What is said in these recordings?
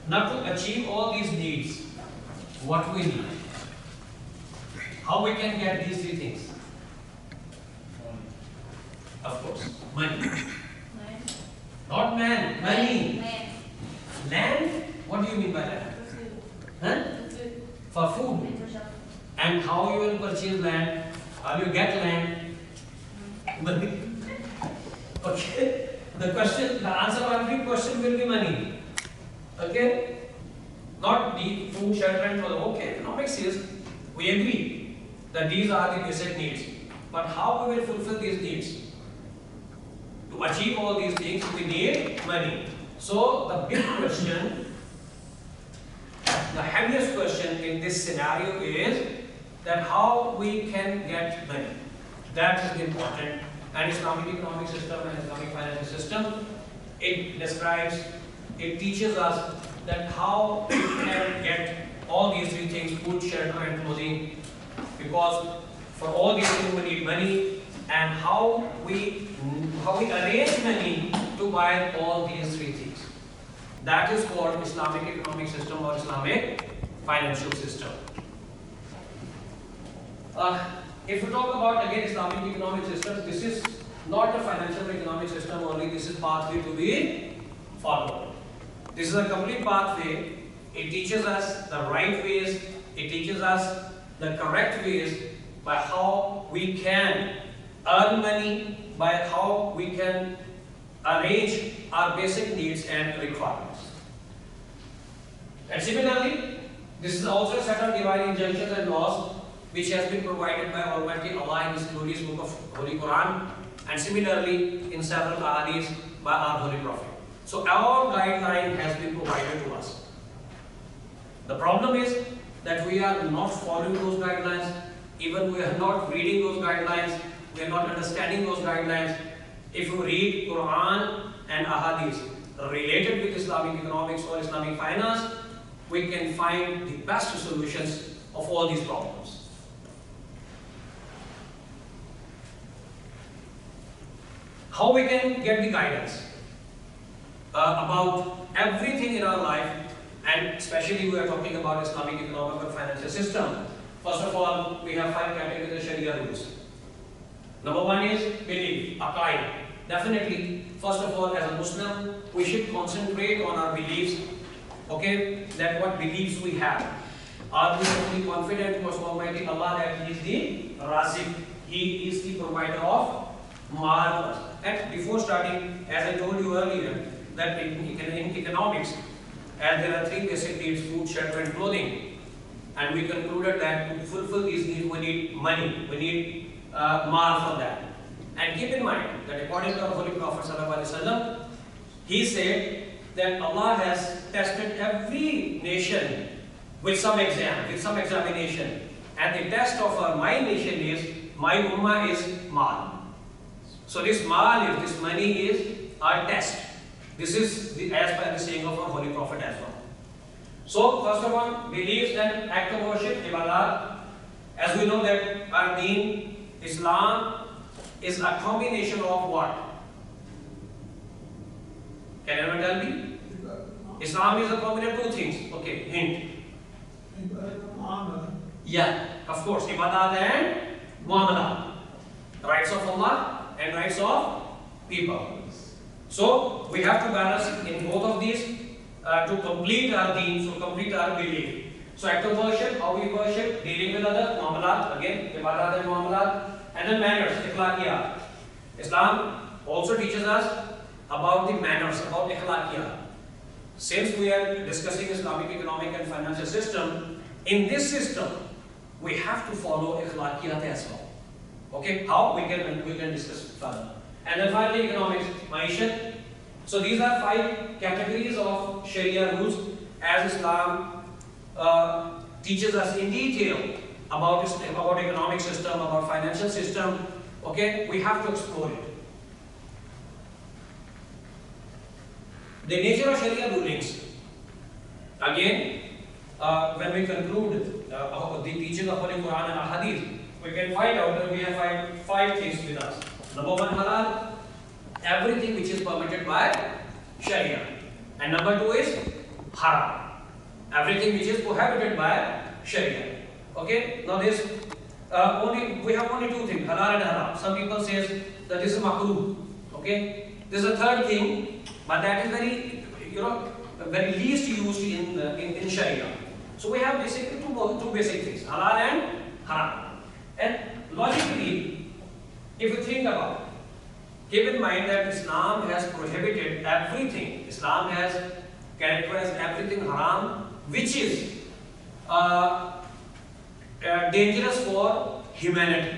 Now to achieve all these needs, what we need? How we can get these three things? Of course, money. Not man, money. Land? What do you mean by that? Huh? For food. And how you will purchase land? How you get land? Money. Okay. The answer of every question will be money. Okay? Not the food, shelter, and clothing. Okay, economics is, we agree that these are the basic needs. But how we will fulfill these needs? To achieve all these things, we need money. So the big question, the heaviest question in this scenario is that how we can get money. That is important. And Islamic economic system and Islamic financial system, it describes, it teaches us that how we can get all these three things: food, shelter, and clothing. Because for all these things we need money, and how we arrange money to buy all these three things. That is called Islamic economic system or Islamic financial system. If we talk about again Islamic economic system, this is not a financial economic system only, this is pathway to be followed. This is a complete pathway. It teaches us the right ways, it teaches us the correct ways by how we can earn money, by how we can arrange our basic needs and requirements. And similarly, this is also a set of divine injunctions and laws which has been provided by Almighty Allah in His glorious book of Holy Quran, and similarly in several ahadith by our Holy Prophet. So our guideline has been provided to us. The problem is that we are not following those guidelines, even we are not reading those guidelines, we are not understanding those guidelines. If you read Quran and ahadith related with Islamic economics or Islamic finance, we can find the best solutions of all these problems. How we can get the guidance about everything in our life, and especially we are talking about Islamic economic and financial system. First of all, we have 5 categories of Sharia rules. Number 1 is belief, aqaid. Definitely, first of all, as a Muslim, we should concentrate on our beliefs. Okay, that what beliefs we have. Are we fully confident towards Almighty Allah that He is the Razik, He is the provider of marvelous. And before starting, as I told you earlier, that in economics, as there are 3 basic needs: food, shelter, and clothing, and we concluded that to fulfill these needs, we need money, we need mal for that. And keep in mind that according to our Holy Prophet ﷺ, he said that Allah has tested every nation with some exam, with some examination, and the test of my nation is, my ummah is mal. So this mal is, this money is our test. This is as per the saying of our Holy Prophet as well. So first of all, beliefs and act of worship, ibadat. As we know that our deen, Islam, is a combination of what? Can anyone tell me? Islam is a combination of 2 things. Okay, hint. Yeah, of course, ibadat and muamalat. Rights of Allah and rights of people. So we have to balance in both of these to complete our deen, to complete our belief. So act of worship, how we worship, dealing with others, muamalat, again, ibadat and muamalat, and then manners, ikhlaqiyat. Islam also teaches us about the manners, about ikhlaqiyat. Since we are discussing Islamic economic and financial system, in this system, we have to follow ikhlaqiyat as well. Okay, how we can discuss further. And then finally, economics, maishat. So these are 5 categories of Sharia rules as Islam teaches us in detail about economic system, about financial system. Okay, we have to explore it. The nature of Sharia rulings. Again, when we conclude the teaching of Holy Quran and Hadith, we can find out that we have 5 things with us. Number 1, halal, everything which is permitted by Sharia. And number 2 is haram. Everything which is prohibited by Sharia. Okay, now this we have only two things, halal and haram. Some people says that this is makruh. Okay, this is a third thing, but that is very, very least used in Sharia. So we have basically two basic things, halal and haram. And logically, if you think about it, keep in mind that Islam has prohibited everything. Islam has characterized everything haram, which is dangerous for humanity,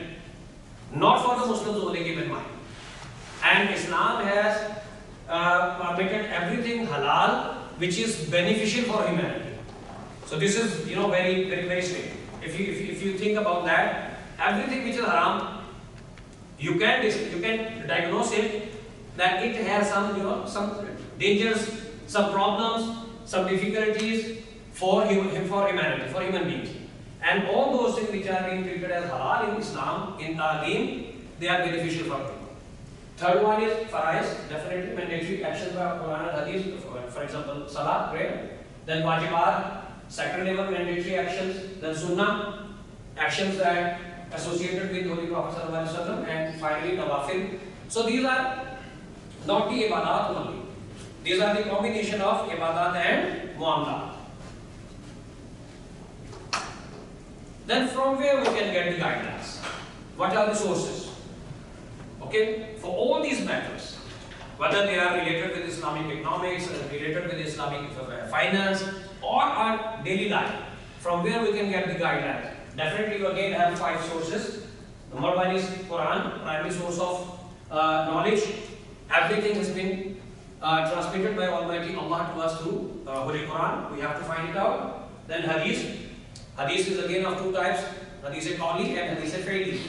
not for the Muslims only, keep in mind. And Islam has permitted everything halal, which is beneficial for humanity. So this is, very, very, very straight. If you think about that, everything which is haram, you can diagnose it that it has some dangers, some problems, some difficulties for humanity, for human beings. And all those things which are being treated as halal in Islam, in our deen, they are beneficial for people. Third one is faraiz, definitely mandatory actions by Quran and Hadith, for example, salah, prayer. Then wajibat, second level mandatory actions. Then sunnah, actions that associated with Holy Prophet ﷺ, and finally nawafil. So these are not the ibadat only. These are the combination of ibadat and muamalat. Then from where we can get the guidelines? What are the sources? Okay, for all these matters, whether they are related with Islamic economics, related with Islamic finance, or our daily life, from where we can get the guidelines? Definitely, you again have 5 sources. Number one is Quran, primary source of knowledge. Everything has been transmitted by Almighty Allah to us through Holy Quran. We have to find it out. Then Hadith. Hadith is again of 2 types, Hadith Qawli and Hadith Fi'li.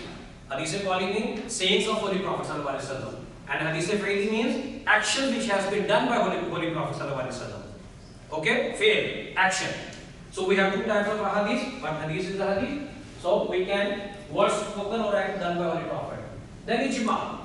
Hadith Qawli means sayings of Holy Prophet ﷺ, and Hadith Fi'li means action which has been done by Holy Prophet ﷺ. Okay, fail, action. So we have 2 types of Hadith. One Hadith is the Hadith, so we can words spoken or act done by Holy Prophet. Then Ijma.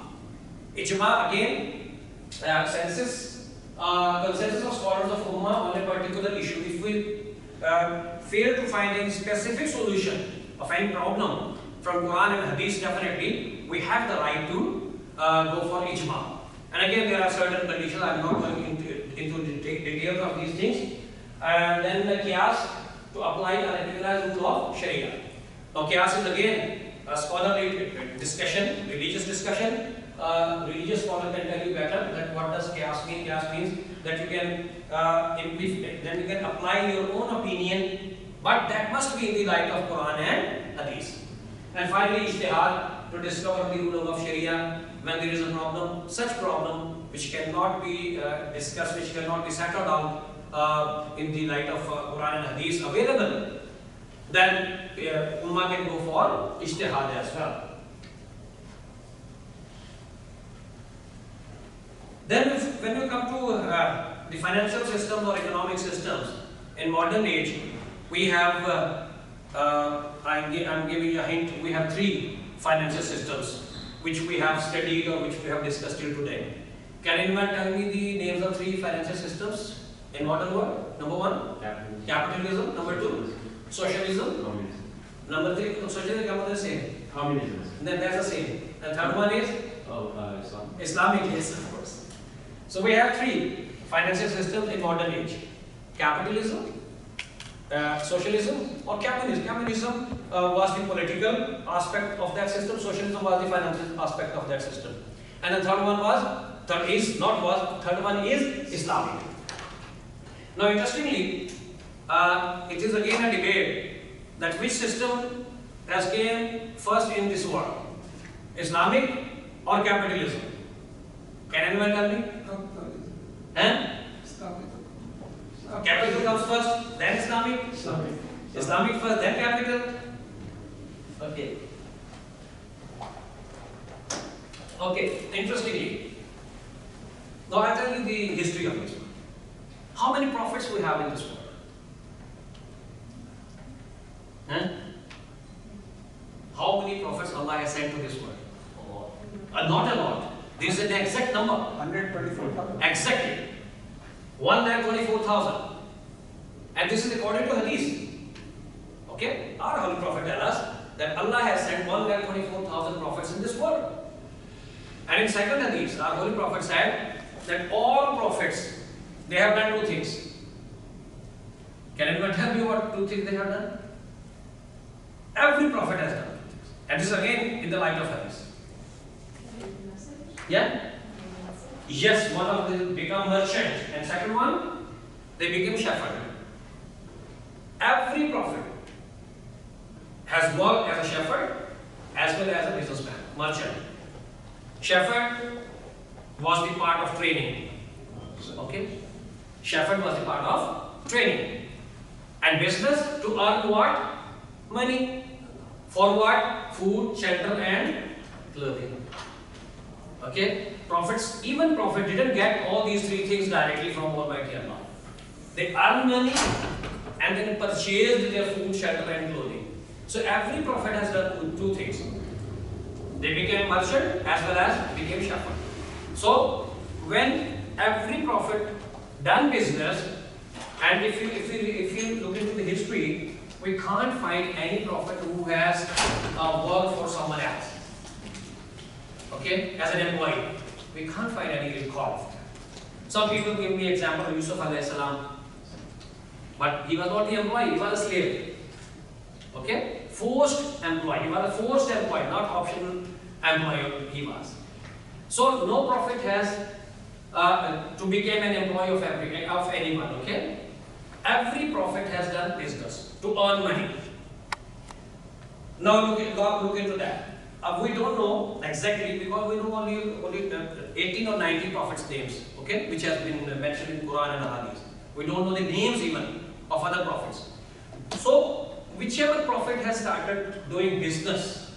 Ijma again, consensus of scholars of Ummah on a particular issue. If we fail to find any specific solution of any problem from Quran and Hadith, definitely we have the right to go for ijma. And again, there are certain conditions. I am not going into the details of these things. And then the qiyas, to apply a recognized rule of Sharia. Now qiyas is again a scholarly discussion, religious discussion. Religious scholar can tell you better that what does qiyas mean. Qiyas means that you can then you can apply your own opinion, but that must be in the light of Quran and Hadith. And finally, ijtihad, to discover the rule of Sharia when there is a problem, such problem which cannot be discussed, which cannot be settled out in the light of Quran and Hadith available, then Ummah can go for ijtihad as well. Then when you come to the financial systems or economic systems in modern age, we have, I'm giving you a hint, we have 3 financial systems which we have studied or which we have discussed till today. Can anyone tell me the names of 3 financial systems in modern world? Number 1, capitalism. Number 2, socialism. Communism. Number 3, socialism is the same. Communism. Then that's the same. And third one is Islam. Islamic, yes, of course. So we have 3 financial systems in modern age: capitalism, socialism, or communism. Communism was the political aspect of that system. Socialism was the financial aspect of that system. And the third one is Islamic. Now, interestingly, it is again a debate that which system has came first in this world, Islamic or capitalism? Can anyone tell me? Capital comes first, then Islamic. Islamic first, then capital. Okay. Okay. Interestingly, now I tell you the history of this one. How many prophets we have in this world? How many prophets Allah has sent to this world? Not a lot. This is an exact number. 124,000. Exactly. 1,24,000. And this is according to Hadith. Okay? Our Holy Prophet tells us that Allah has sent 1,24,000 prophets in this world. And in second Hadith, our Holy Prophet said that all prophets, they have done two things. Can anyone tell me what two things they have done? Every prophet has done two things. And this is again in the light of Hadith. Yeah? Yes, one of them become merchant, and second one, they became shepherd. Every prophet has worked as a shepherd as well as a businessman, merchant. Shepherd was the part of training. Okay? Shepherd was the part of training. And business to earn what? Money. For what? Food, shelter and clothing. Okay? Prophets, even prophet didn't get all these three things directly from Almighty Allah. They earned money and then purchased their food, shelter and clothing. So every prophet has done two things. They became merchant as well as became shepherd. So when every prophet done business, and if you look into the history, we can't find any prophet who has worked for someone else. Okay, as an employee, we can't find any record of that. Some people give me example of Yusuf alayhi salam, but he was not the employee; he was a slave. Okay, forced employee. He was a forced employee, not optional employee. He was. So no prophet has to become an employee of anyone. Okay, every prophet has done business to earn money. Now look into that. We don't know exactly because we know only 18 or 19 prophets' names, okay, which has been mentioned in Quran and Hadith. We don't know the names even of other prophets. So whichever prophet has started doing business,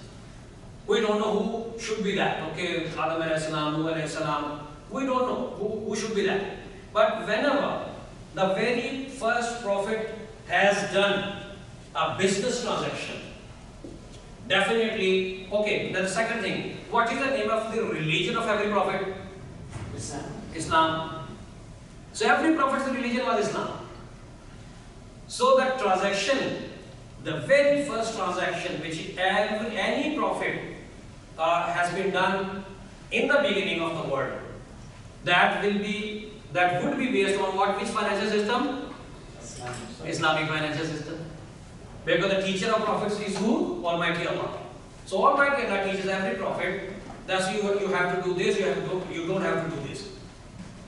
we don't know who should be that. Okay, Adam alayhi salam, Nuh alayhi salam, we don't know who should be that. But whenever the very first prophet has done a business transaction, definitely, okay, then the second thing, what is the name of the religion of every prophet? Islam. So every prophet's religion was Islam. So that transaction, the very first transaction which any prophet has been done in the beginning of the world, that would be based on what? Which financial system? Islamic financial system. Because the teacher of prophets is who? Almighty Allah. So Almighty Allah teaches every prophet that you have to do this, you don't have to do this.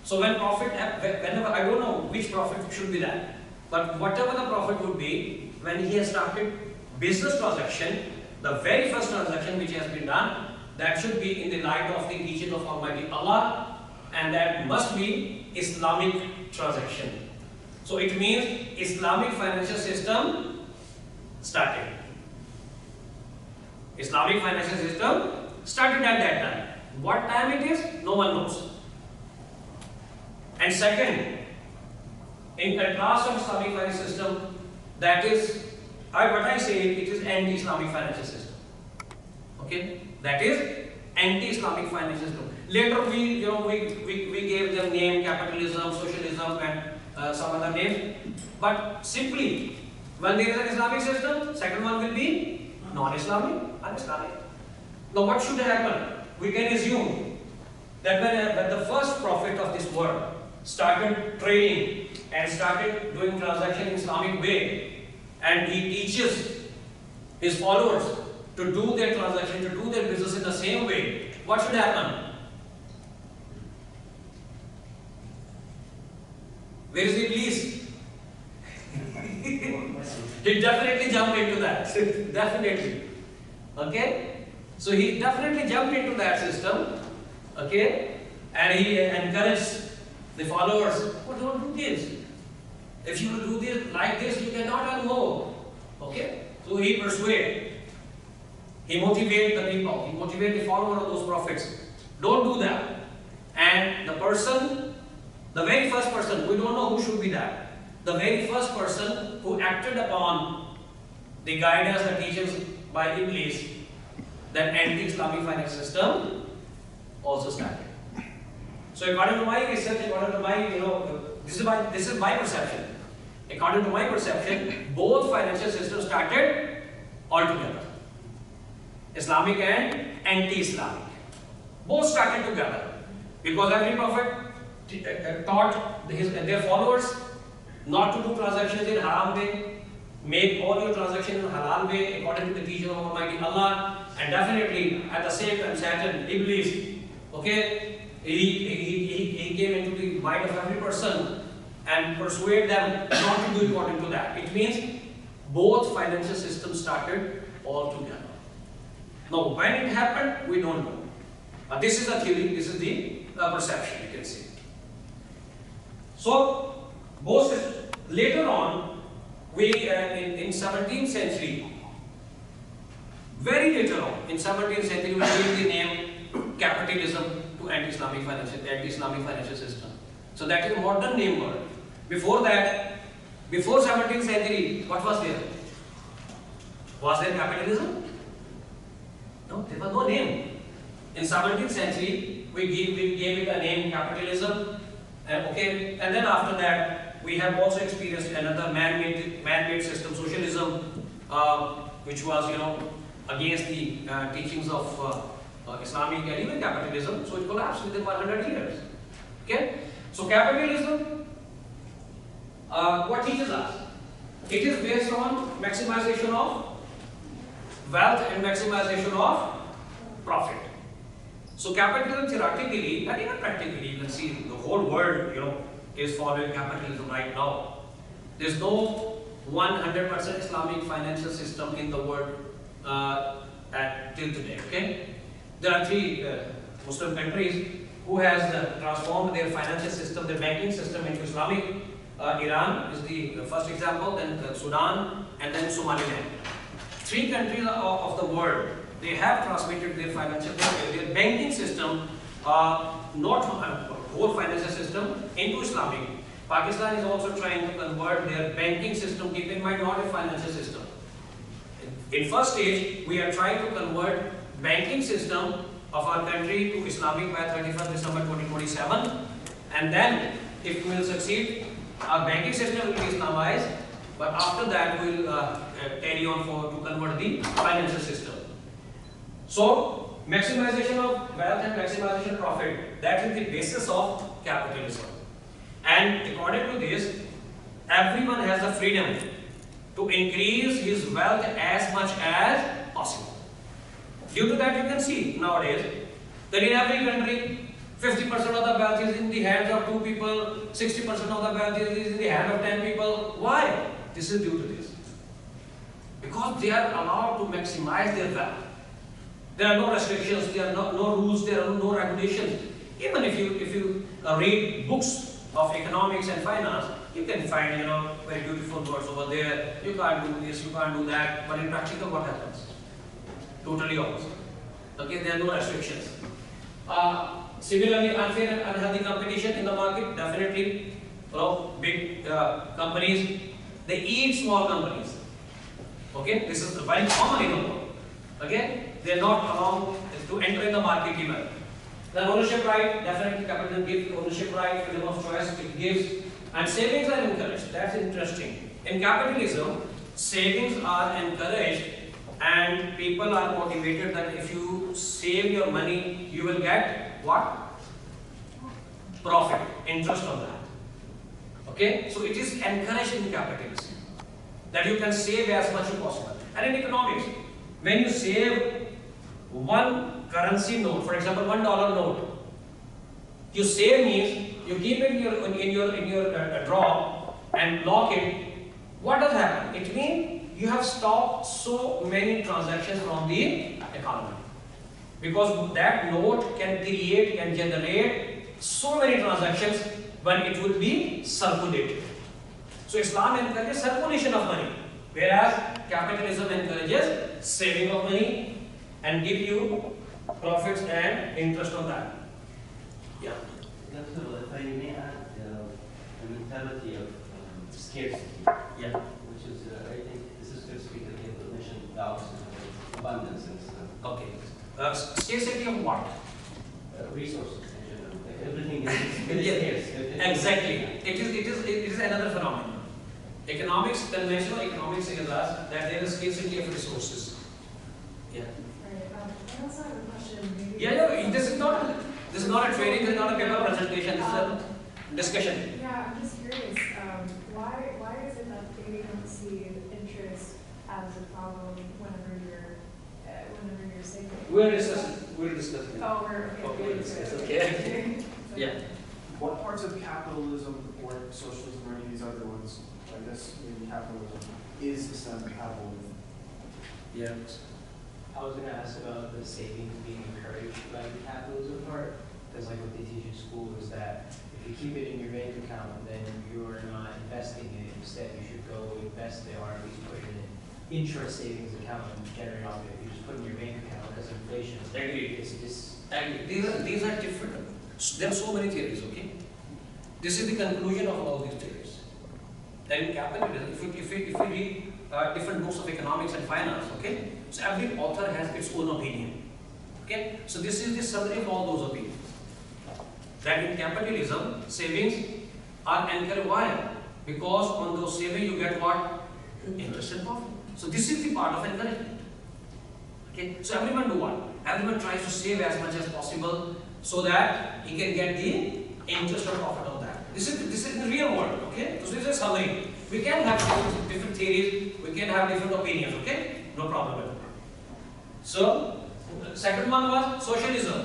So whenever, I don't know which prophet should be that, but whatever the prophet would be, when he has started business transaction, the very first transaction which has been done, that should be in the light of the teaching of Almighty Allah, and that must be Islamic transaction. So it means Islamic financial system started. Islamic financial system started at that time. What time it is, no one knows. And second, in contrast of Islamic financial system, that is, what I say, it is anti-Islamic financial system. Okay, that is anti-Islamic financial system. Later we gave them name capitalism, socialism, and some other names. But simply, when there is an Islamic system, second one will be non-Islamic, un-Islamic. Now what should happen? We can assume that when the first prophet of this world started trading and started doing transaction in Islamic way, and he teaches his followers to do their transaction, to do their business in the same way, what should happen? Where is Iblis? He definitely jumped into that. Definitely. Okay? So he definitely jumped into that system. Okay? And he encouraged the followers, oh, don't do this. If you do this like this, you cannot earn more. Okay? So he persuaded. He motivated the people. He motivated the followers of those prophets. Don't do that. And the person, the very first person, we don't know who should be that. The very first person who acted upon the guidance, the teachings by Iblis, that anti-Islamic financial system also started. So according to my research, according to my, this is my perception. according to my perception, both financial systems started altogether. Islamic and anti-Islamic. Both started together. Because every prophet taught their followers not to do transactions in haram way, make all your transactions in halal way according to the teaching of Almighty Allah, and definitely at the same time Satan, Iblis, okay, he came into the mind of every person and persuade them not to do according to that. It means both financial systems started all together. Now, when it happened, we don't know. This is the theory, this is the perception, you can see. So, both later on, we in 17th century, very later on, in 17th century, we gave the name capitalism to anti-Islamic financial system. So that is a modern name word. Before that, before 17th century, what was there? Was there capitalism? No, there was no name. In 17th century, we gave it a name capitalism. Okay, and then after that, we have also experienced another man-made system, socialism, which was, against the teachings of Islamic and even capitalism. So it collapsed within 100 years. Okay, so capitalism, what teaches us? It is based on maximization of wealth and maximization of profit. So capitalism theoretically and even practically, you can see the whole world, is following capitalism right now. There's no 100% Islamic financial system in the world till today. Okay, there are 3 Muslim countries who has transformed their financial system, their banking system into Islamic. Iran is the first example, then Sudan, and then Somaliland. 3 countries of the world, they have transmitted their their banking system, not whole financial system, into Islamic. Pakistan is also trying to convert their banking system, keep in mind not a financial system. In first stage, we are trying to convert banking system of our country to Islamic by 31st December 2027, and then if we will succeed, our banking system will be Islamized, but after that we will carry on to convert the financial system. So, maximization of wealth and maximization of profit, that is the basis of capitalism. And according to this, everyone has the freedom to increase his wealth as much as possible. Due to that, you can see nowadays that in every country, 50% of the wealth is in the hands of 2 people, 60% of the wealth is in the hands of 10 people. Why? This is due to this. Because they are allowed to maximize their wealth. There are no restrictions, there are no rules, there are no regulations. Even if you read books of economics and finance, you can find very beautiful words over there. You can't do this, you can't do that. But in practical, what happens? Totally opposite. Okay, there are no restrictions. Similarly, unfair and unhealthy competition in the market, definitely. Big companies, they eat small companies. Okay, this is very common in the world. Okay, they are not allowed to enter in the market even. The ownership right, definitely capitalism gives ownership right, freedom of choice, it gives, and savings are encouraged. That's interesting. In capitalism, savings are encouraged, and people are motivated that if you save your money, you will get what? Profit, interest on that. Okay, so it is encouraged in capitalism that you can save as much as possible. And in economics, when you save one currency note, for example, $1 note, you save means you keep it in your drawer and lock it. What does happen? It means you have stopped so many transactions from the economy, because that note can generate so many transactions when it will be circulated. So Islam encourages circulation of money, whereas capitalism encourages saving of money and give you profits and interest on that. Yeah. If I may add, a mentality of scarcity. Yeah. Which is, I think, this is good speaker here, the mission values abundance and stuff. Okay. Scarcity of what? Resources in general. Everything is scarce. Exactly. It is another phenomenon. Economics, conventional economics tells us that there is scarcity of resources. Yeah. Right, I also have a question, maybe. Yeah, this is not a training, this is not a paper presentation, this is a discussion. Yeah, I'm just curious, why is it that they don't see interest as a problem whenever you're saving? We'll discuss it. Oh, we're, Okay, okay. it's okay. Yeah. What parts of capitalism or socialism or any of these other ones, I guess maybe capitalism, is the STEM compatible with? Yeah. I was gonna ask about the savings being encouraged by the capitalism part, because like what they teach in school is that if you keep it in your bank account, then you're not investing it. Instead, you should go invest it or at least put it in an interest savings account and generate off it. If you just put it in your bank account because of inflation, Agree. it's just And these are different. There are so many theories, okay? This is the conclusion of all these theories. Then in capitalism, if we read different books of economics and finance, okay? So every author has its own opinion. Okay? So this is the summary of all those opinions. That in capitalism, savings are encouraged. Why? Because on those savings you get what? Interest and profit. So this is the part of encouragement. Okay? So everyone do what? Everyone tries to save as much as possible so that he can get the interest or profit of that. This is the real world. Okay? So this is a summary. We can have different theories, we can have different opinions, okay? No problem at all. So, second one was socialism.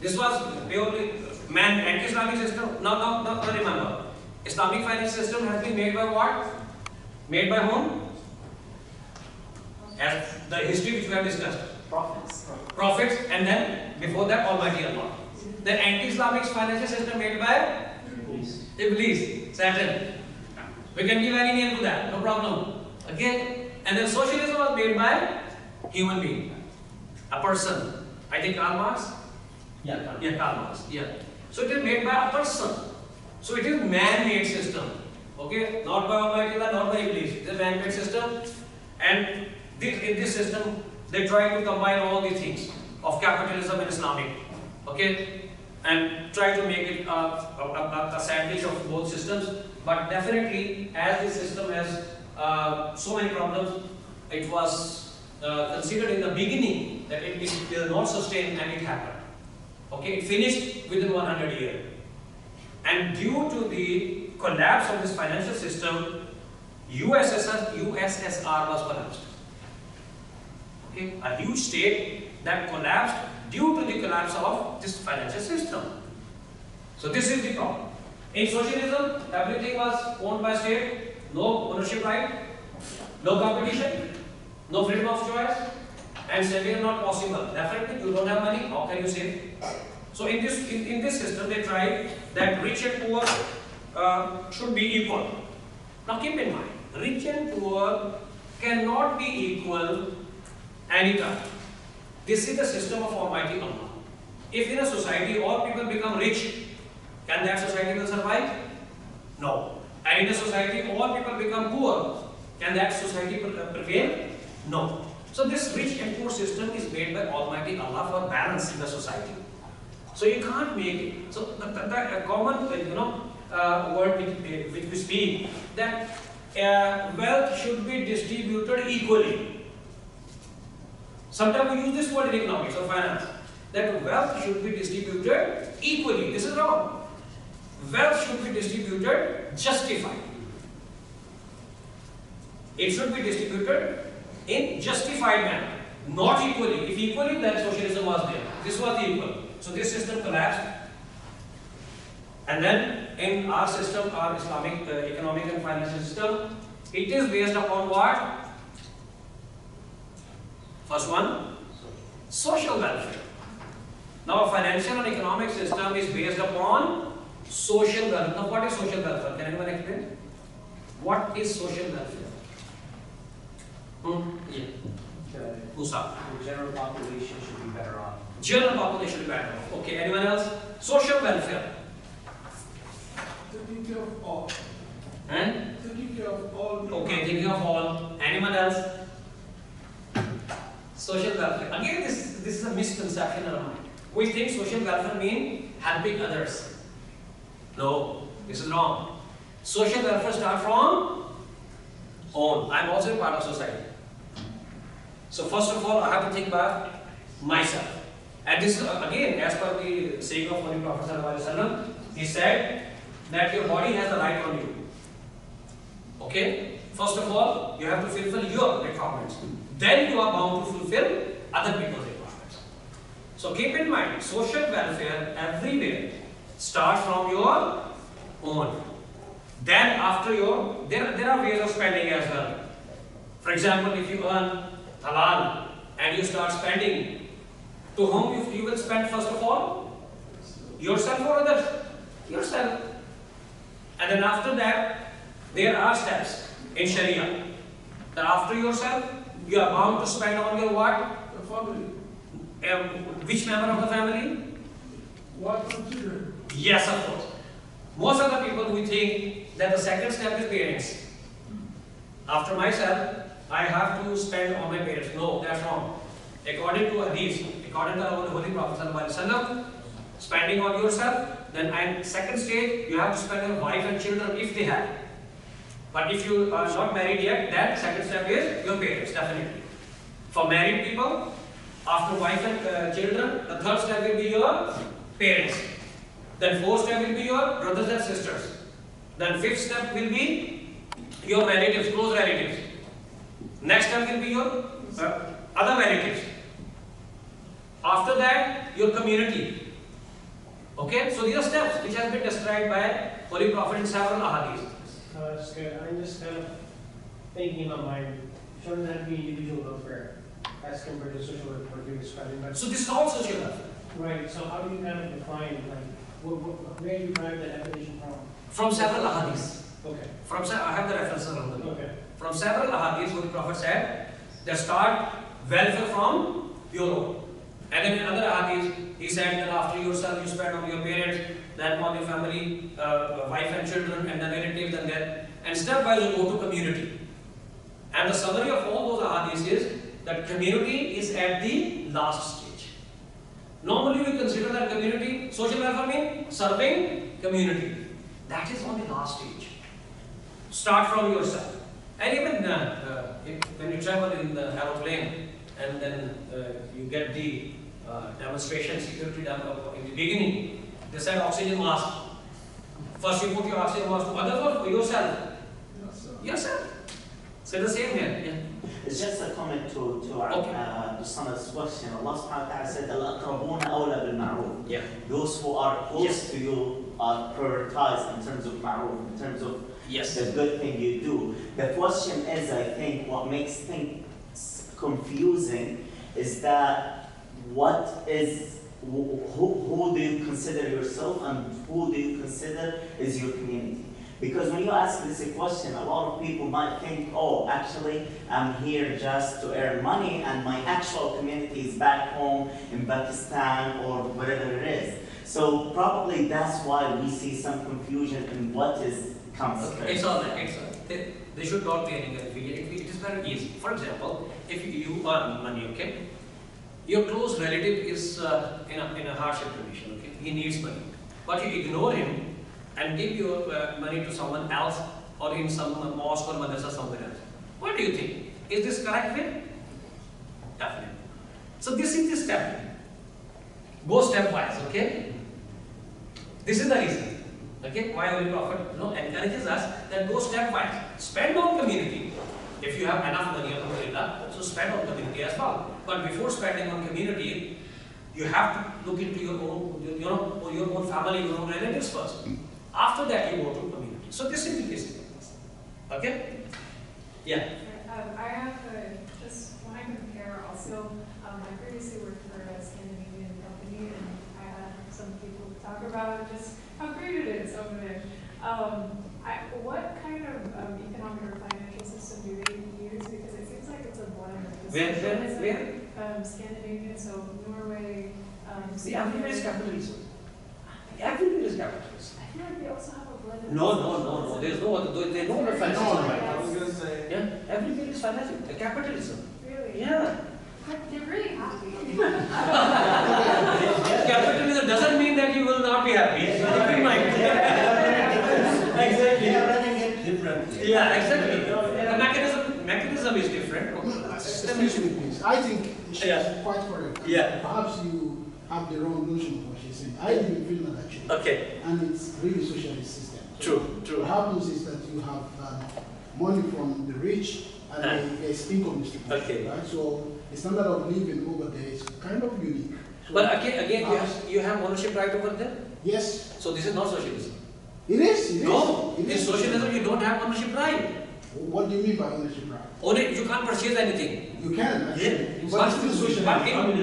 This was purely anti-Islamic system. Now remember, Islamic finance system has been made by what? Made by whom? As the history which we have discussed. profits. Prophets, and then before that Almighty Allah. The anti-Islamic financial system made by Iblis, Satan. We can give any name to that, no problem. Okay? And then socialism was made by human being, a person. I think Karl Marx? Yeah. Yeah, Karl Marx. Yeah. So it is made by a person. So it is man-made system. Okay? Not by Almighty Allah, not by Iblis. It is a man-made system. And in this system, they try to combine all these things of capitalism and Islamic. Okay? And try to make it a sandwich of both systems. But definitely, as this system has so many problems, it was considered in the beginning that it will not sustain, and it happened. Okay, it finished within 100 years. And due to the collapse of this financial system, USSR was collapsed. Okay, a huge state that collapsed due to the collapse of this financial system. So this is the problem. In socialism, everything was owned by state, no ownership right, no competition, no freedom of choice, and saving is not possible. Definitely, you don't have money, how can you save? So in this system, they tried that rich and poor should be equal. Now keep in mind, rich and poor cannot be equal anytime. This is the system of Almighty Allah. If in a society all people become rich, can that society will survive? No. And in a society all people become poor, can that society prevail? No. So this rich and poor system is made by Almighty Allah for balance in the society. So you can't make it. So the common word which we speak, that wealth should be distributed equally. Sometimes we use this word in economics or finance, that wealth should be distributed equally. This is wrong. Wealth should be distributed justified. It should be distributed in justified manner, not equally. If equally, then socialism was there. This was equal. So this system collapsed. And then in our system, our Islamic economic and financial system, it is based upon what? First one, social welfare. Now a financial and economic system is based upon social welfare. Now what is social welfare? Can anyone explain? What is social welfare? Yeah. Musa. The general population should be better off. General population should be better off. Okay, anyone else? Social welfare. Taking care of all. And? Taking care of all. Okay, thinking of all. Anyone else? Social welfare. Again, this is a misconception in our mind. We think social welfare means helping others. No, this is wrong. Social welfare starts from own. I'm also a part of society. So first of all, I have to think about myself. And this is again as per the saying of Holy Prophet Sallallahu Alaihi Wasallam. He said that your body has the right on you. Okay? First of all, you have to fulfill your requirements. Then you are bound to fulfill other people's requirements. So keep in mind, social welfare everywhere starts from your own. Then after your, there are ways of spending as well. For example, if you earn halal and you start spending, to whom you will spend first of all? Yourself or others? Yourself. And then after that, there are steps in Sharia. That after yourself, you are bound to spend on your what? The family. Which member of the family? Wife and children. Yes, of course. Most of the people we think that the second step is parents. After myself, I have to spend on my parents. No, that's wrong. According to Hadith, according to our Holy Prophet Sallallahu Alaihi Wasallam, spending on yourself, then and second stage, you have to spend on your wife and children if they have. But if you are not married yet, then second step is your parents, definitely. For married people, after wife and children, the third step will be your parents. Then fourth step will be your brothers and sisters. Then fifth step will be your relatives, close relatives. Next step will be your other relatives. After that, your community. Okay, so these are steps which have been described by Holy Prophet in several ahadith. That's good. I'm just kind of thinking about my, shouldn't that be individual welfare as compared to social welfare you're describing? But So this is all social welfare. right, so how do you kind of define, like, where do you derive that definition from? From several ahadiths. Okay, I have the references on them. okay. From several ahadiths, Holy Prophet said that start welfare from your own. And then in another ahadith, he said that after yourself, you spend on your parents, then on your family, wife and children, and then relatives, and then, and stepwise you go to community. And the summary of all those ahadiths is that community is at the last stage. Normally we consider that community, social welfare means serving community. That is on the last stage. Start from yourself. And even when you travel in the aeroplane and then you get the demonstration security done in the beginning, they said oxygen mask. First you put your oxygen mask to others or for yourself? Yes, sir. Yourself. So the same here. Yeah. It's just a comment to our to Sanad's question. Allah subhanahu wa ta'ala said, Al-aqrabuna awla bil-ma'ruf. Yeah. Those who are close Yes. to you are prioritized in terms of ma'ruf, in terms of Yes. the good thing you do. The question is, I think, what makes things confusing is that what is, who do you consider yourself and who do you consider is your community? Because when you ask this question, a lot of people might think, oh, actually, I'm here just to earn money and my actual community is back home in Pakistan or wherever it is. So probably that's why we see some confusion in what comes first. It's all right. They should not be any confusion. It is very easy. For example, if you earn money, okay, your close relative is in a hardship condition, okay, he needs money, but you ignore him and give your money to someone else or in some mosque or madrasa somewhere else. What do you think? Is this correct way? Definitely. So this is the step. Go stepwise, okay? This is the reason. Okay, why Holy Prophet encourages us that go stepwise. Spend on community. If you have enough money, alhamdulillah, so spend on community as well. But before spending on community, you have to look into your own, your own family, your own relatives first. After that, you go to community. So this is the basic. Okay? Yeah. I have just when I compare also, I previously worked for a Scandinavian company and I had some people talk about just how great it is over there. What kind of economic or financial system do they use? Because it seems like it's a blend of Where? Scandinavian, so Norway. See, everywhere is capitalism. Everywhere is capitalism. I feel like they also have a blend of No. There's no other. There's no other financial. No, I was gonna say. Yeah, everywhere is financial. The capitalism. Really? Yeah. But they're really happy. Capitalism doesn't mean that you will not be happy. Keep in mind. Exactly. differently. Yeah, exactly. The mechanism is different. The system is. Excuse me, please. I think she's Yeah. quite correct. Yeah. Perhaps you have the wrong notion of what she's saying. I live in Finland actually. Okay. And it's really socialist system. So True. what happens is that you have money from the rich and there's income distribution. Okay. Right? So the standard of living over there is kind of unique. So But again, perhaps- you have ownership right over there. yes, So this is not socialism. it is. It is. No, It in is. socialism you don't have ownership right. What do you mean by ownership right? You can't purchase anything. You can actually. Yeah. But still socialism.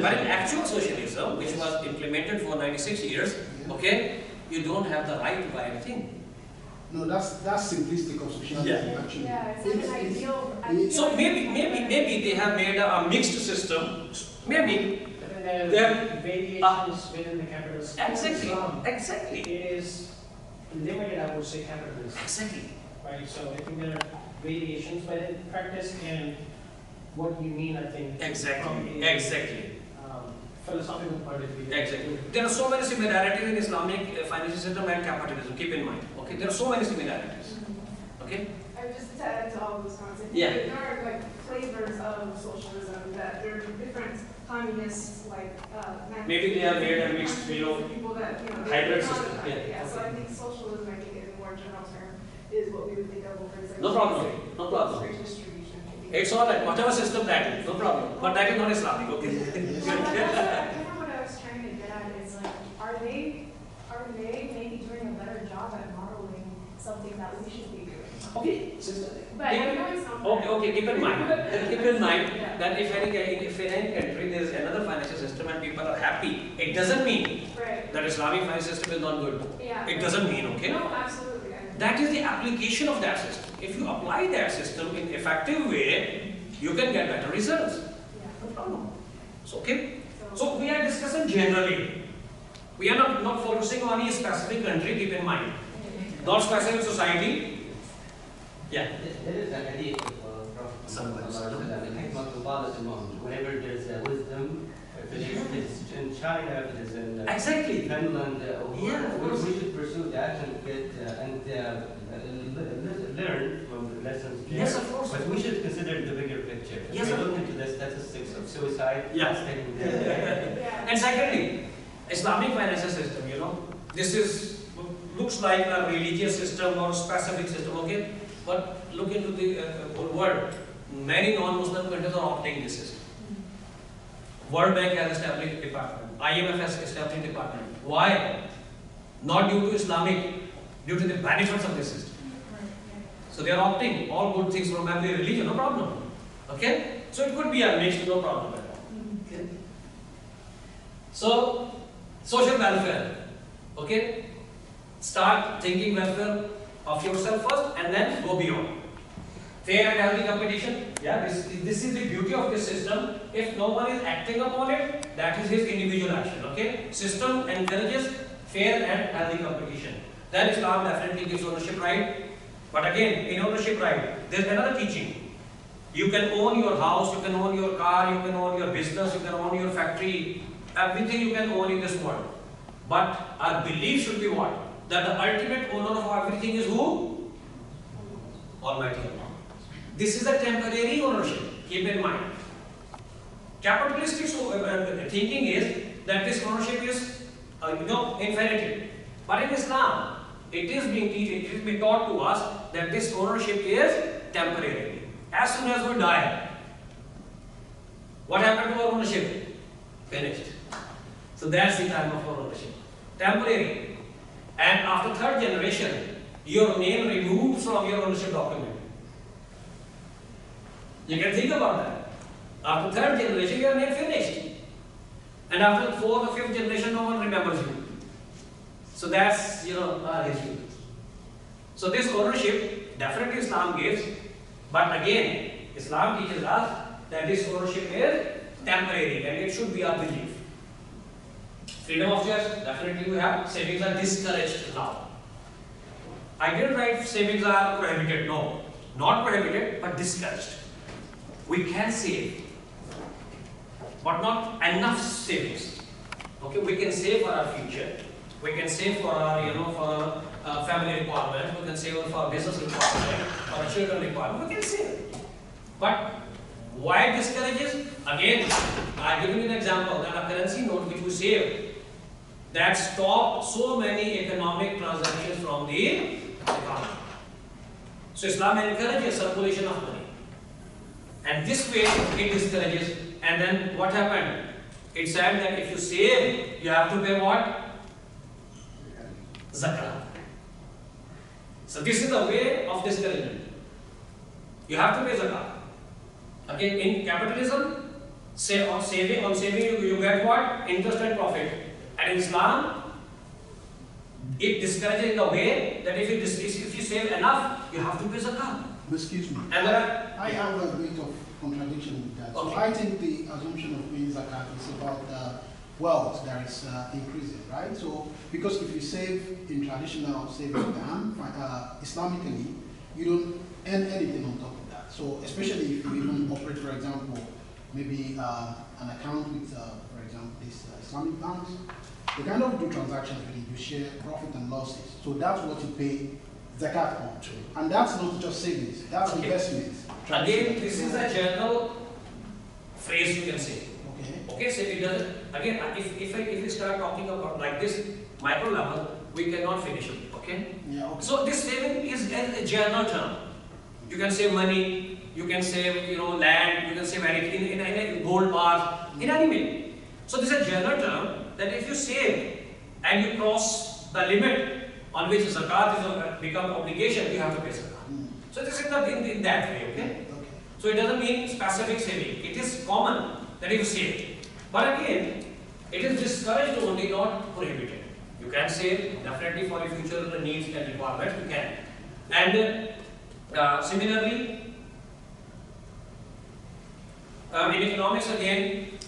But in actual socialism, which was implemented for 96 years, okay, you don't have the right to buy anything. No, that's simplistic of socialism Yeah. actually. Yeah, it's like an ideal. So maybe they have made a mixed system. Maybe. But then There- there are variations within the capitalist Exactly. Islam. Exactly. It is limited, I would say, capitalism, Exactly. right? So I think there are variations within practice and what you mean, I think, from Exactly. a Exactly. philosophical point of view. Exactly. There are so many similarities in Islamic financial system and capitalism. Keep in mind. Okay. There are so many similarities. Okay. I just to add to all those concepts. Yeah. There are like flavors of socialism that there are different communists like. Maybe they have made a mixed, People that hybrid they- system. Yeah. Yeah. So I think socialism, I think in a more general term, is what we would think of as like. No problem. No problem. Straight distribution. It's all right. Whatever system that is, no problem. But that is not Islamic. Okay. Well, that's what I was trying to get at is like, are they maybe doing a better job at modeling something that we should be doing? Okay. But I know it's not. Okay, keep in mind Yeah. that if in any country there is another financial system and people are happy, it doesn't mean Right. that Islamic financial system is not good. Yeah. It doesn't mean, okay? No, absolutely. I know. That is the application of that system. If you apply that system in effective way, you can get better results. Yeah. No problem. So, okay? So we are discussing generally. We are not focusing on any specific country, keep in mind. Not specific society. Yeah. There is an hadith of Prophet Muhammad sallallahu alaihi wasallam, "Hikmatullah tubadat al-mawt." Whenever there's a wisdom, if it's in China, if it is in Exactly. Finland, Yeah, of course. we should pursue that and get learn from the lessons there. Yes, of course. But we should consider the bigger picture. If Yes, we of look course. into the statistics of suicide, Yeah. it's taking there. Yeah. And secondly, Islamic financial system, this looks like a religious system or specific system, okay? But look into the whole world. Many non-Muslim countries are opting this system. World Bank has established a department. IMF has established a department. Why? Not due to Islamic, due to the benefits of this system. So they are opting all good things from every religion, no problem. Okay? So it could be a mix, no problem at all. Okay? So, social welfare. Okay? Start thinking welfare of yourself first and then go beyond. Fair and healthy competition. Yeah, this is the beauty of this system. If no one is acting upon it, that is his individual action. Okay? System encourages fair and healthy competition. Then Islam definitely gives ownership right. But again, in ownership right, there's another teaching. You can own your house, you can own your car, you can own your business, you can own your factory, everything you can own in this world. But our belief should be what? That the ultimate owner of everything is who? Almighty Allah. This is a temporary ownership, keep in mind. Capitalistic thinking is that this ownership is infinitive. But in Islam, it is being taught to us that this ownership is temporary. As soon as we die, what happened to our ownership? Finished. So that's the time of our ownership. Temporary. And after third generation, your name removed from your ownership document. You can think about that. After third generation, your name finished. And after fourth or fifth generation, no one remembers you. So that's, our history. So this ownership, definitely Islam gives. But again, Islam teaches us that this ownership is temporary and it should be our belief. Freedom of choice, definitely we have. Savings are discouraged now. I didn't write savings are prohibited. No, not prohibited, but discouraged. We can save, but not enough savings. Okay, we can save for our future. We can save for our, for our family requirement. We can save for our business requirement, for our children requirement. We can save. But why discourages? Again, I give you an example that a currency note which we save that stop so many economic transactions from the economy. So Islam encourages circulation of money. And this way it discourages. And then what happened? It said that if you save, you have to pay what? Zakat. So this is the way of discouragement. You have to pay zakat. Okay, in capitalism, on saving you get what? Interest and profit. And in Islam, it discourages in the way that if you save enough, you have to pay zakat. Excuse me. And I have a bit of contradiction with that. So Okay. I think the assumption of paying zakat is about wealth that is increasing, right? So because if you save in traditional saving plan, Islamically, you don't earn anything on top of that. So especially if you even operate, for example, maybe an account with, for example, these Islamic banks, they kind of do transactions with it. You share profit and losses. So that's what you pay zakat on. And that's not just savings, that's Okay. investments. again, this is a general phrase you can say. Okay. Okay, so it doesn't, again, if we start talking about like this micro level, we cannot finish it, okay? Yeah, okay. So this saving is a general term. You can save money, you can save, land, you can save anything in a gold bar, in any way. So this is a general term that if you save and you cross the limit on which zakat is become obligation, you have to pay zakat. So this is not in that way, okay? Okay. So it doesn't mean specific saving. It is common that you save. But again, it is discouraged only, not prohibited. You can save definitely for your future needs and requirements, you can. And similarly, in economics again,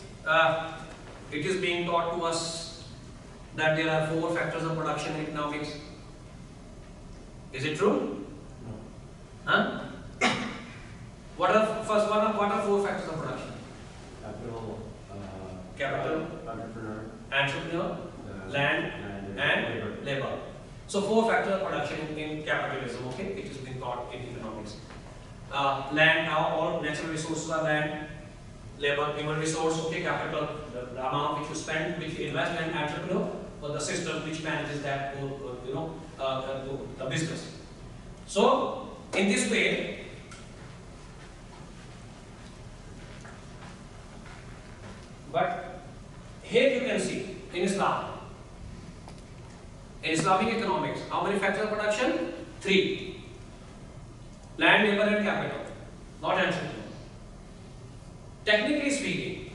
it is being taught to us that there are 4 factors of production in economics. Is it true? Huh? What are 4 factors of production? Capital, entrepreneur, land, and labor. So 4 factors of production in capitalism. Okay, it is being taught in economics. Land, now all natural resources are land. Labor, human resource. Okay, capital, the amount which you spend, which you invest, and entrepreneur, or the system which manages that, the business. So in this way, but here you can see in Islam, in Islamic economics, how many factors of production? 3. Land, labor, and capital, not entrepreneur. Technically speaking,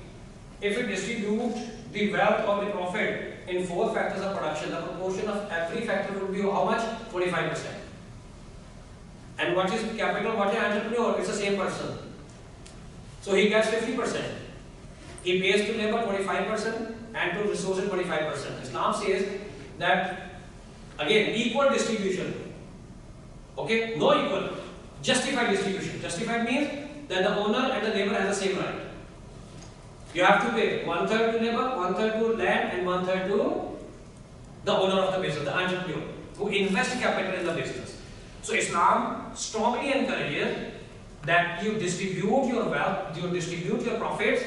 if we distribute the wealth or the profit in 4 factors of production, the proportion of every factor would be how much? 45%. And what is capital, what is entrepreneur? It's the same person. So he gets 50%. He pays to labor 25% and to resources 25%. Islam says that, again, equal distribution. Okay, no equal. Justified distribution. Justified means that the owner and the labor has the same right. You have to pay 1/3 to labor, 1/3 to land, and 1/3 to the owner of the business, the entrepreneur, who invests capital in the business. So Islam strongly encourages that you distribute your wealth, you distribute your profits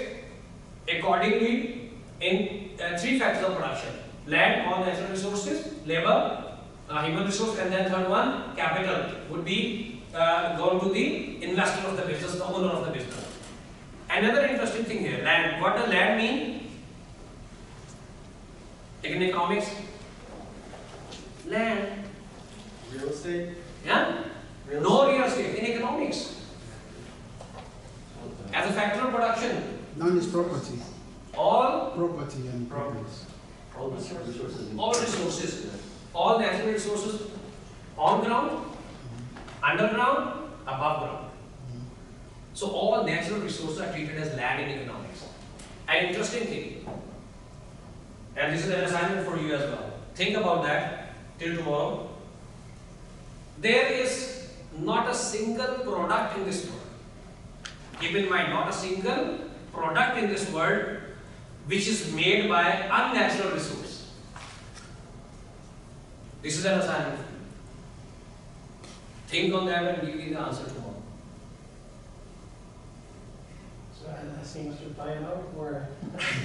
accordingly in 3 factors of production: land, all natural resources; labor, human resource; and then third one, capital, would be going to the investor of the business, the owner of the business. Another interesting thing here, land. What does land mean? In economics, land. Real estate? Yeah? No real estate in economics. As a factor of production, None is property. all Property and profits. All the resources. all resources, all natural resources, on ground, underground, above ground. So all natural resources are treated as land in economics. An interesting thing, and this is an assignment for you as well. Think about that till tomorrow. There is not a single product in this world. Keep in mind, not a single product in this world which is made by unnatural resource. This is an assignment. Think on that and give me the answer tomorrow. So I'm asking us to buy it out or?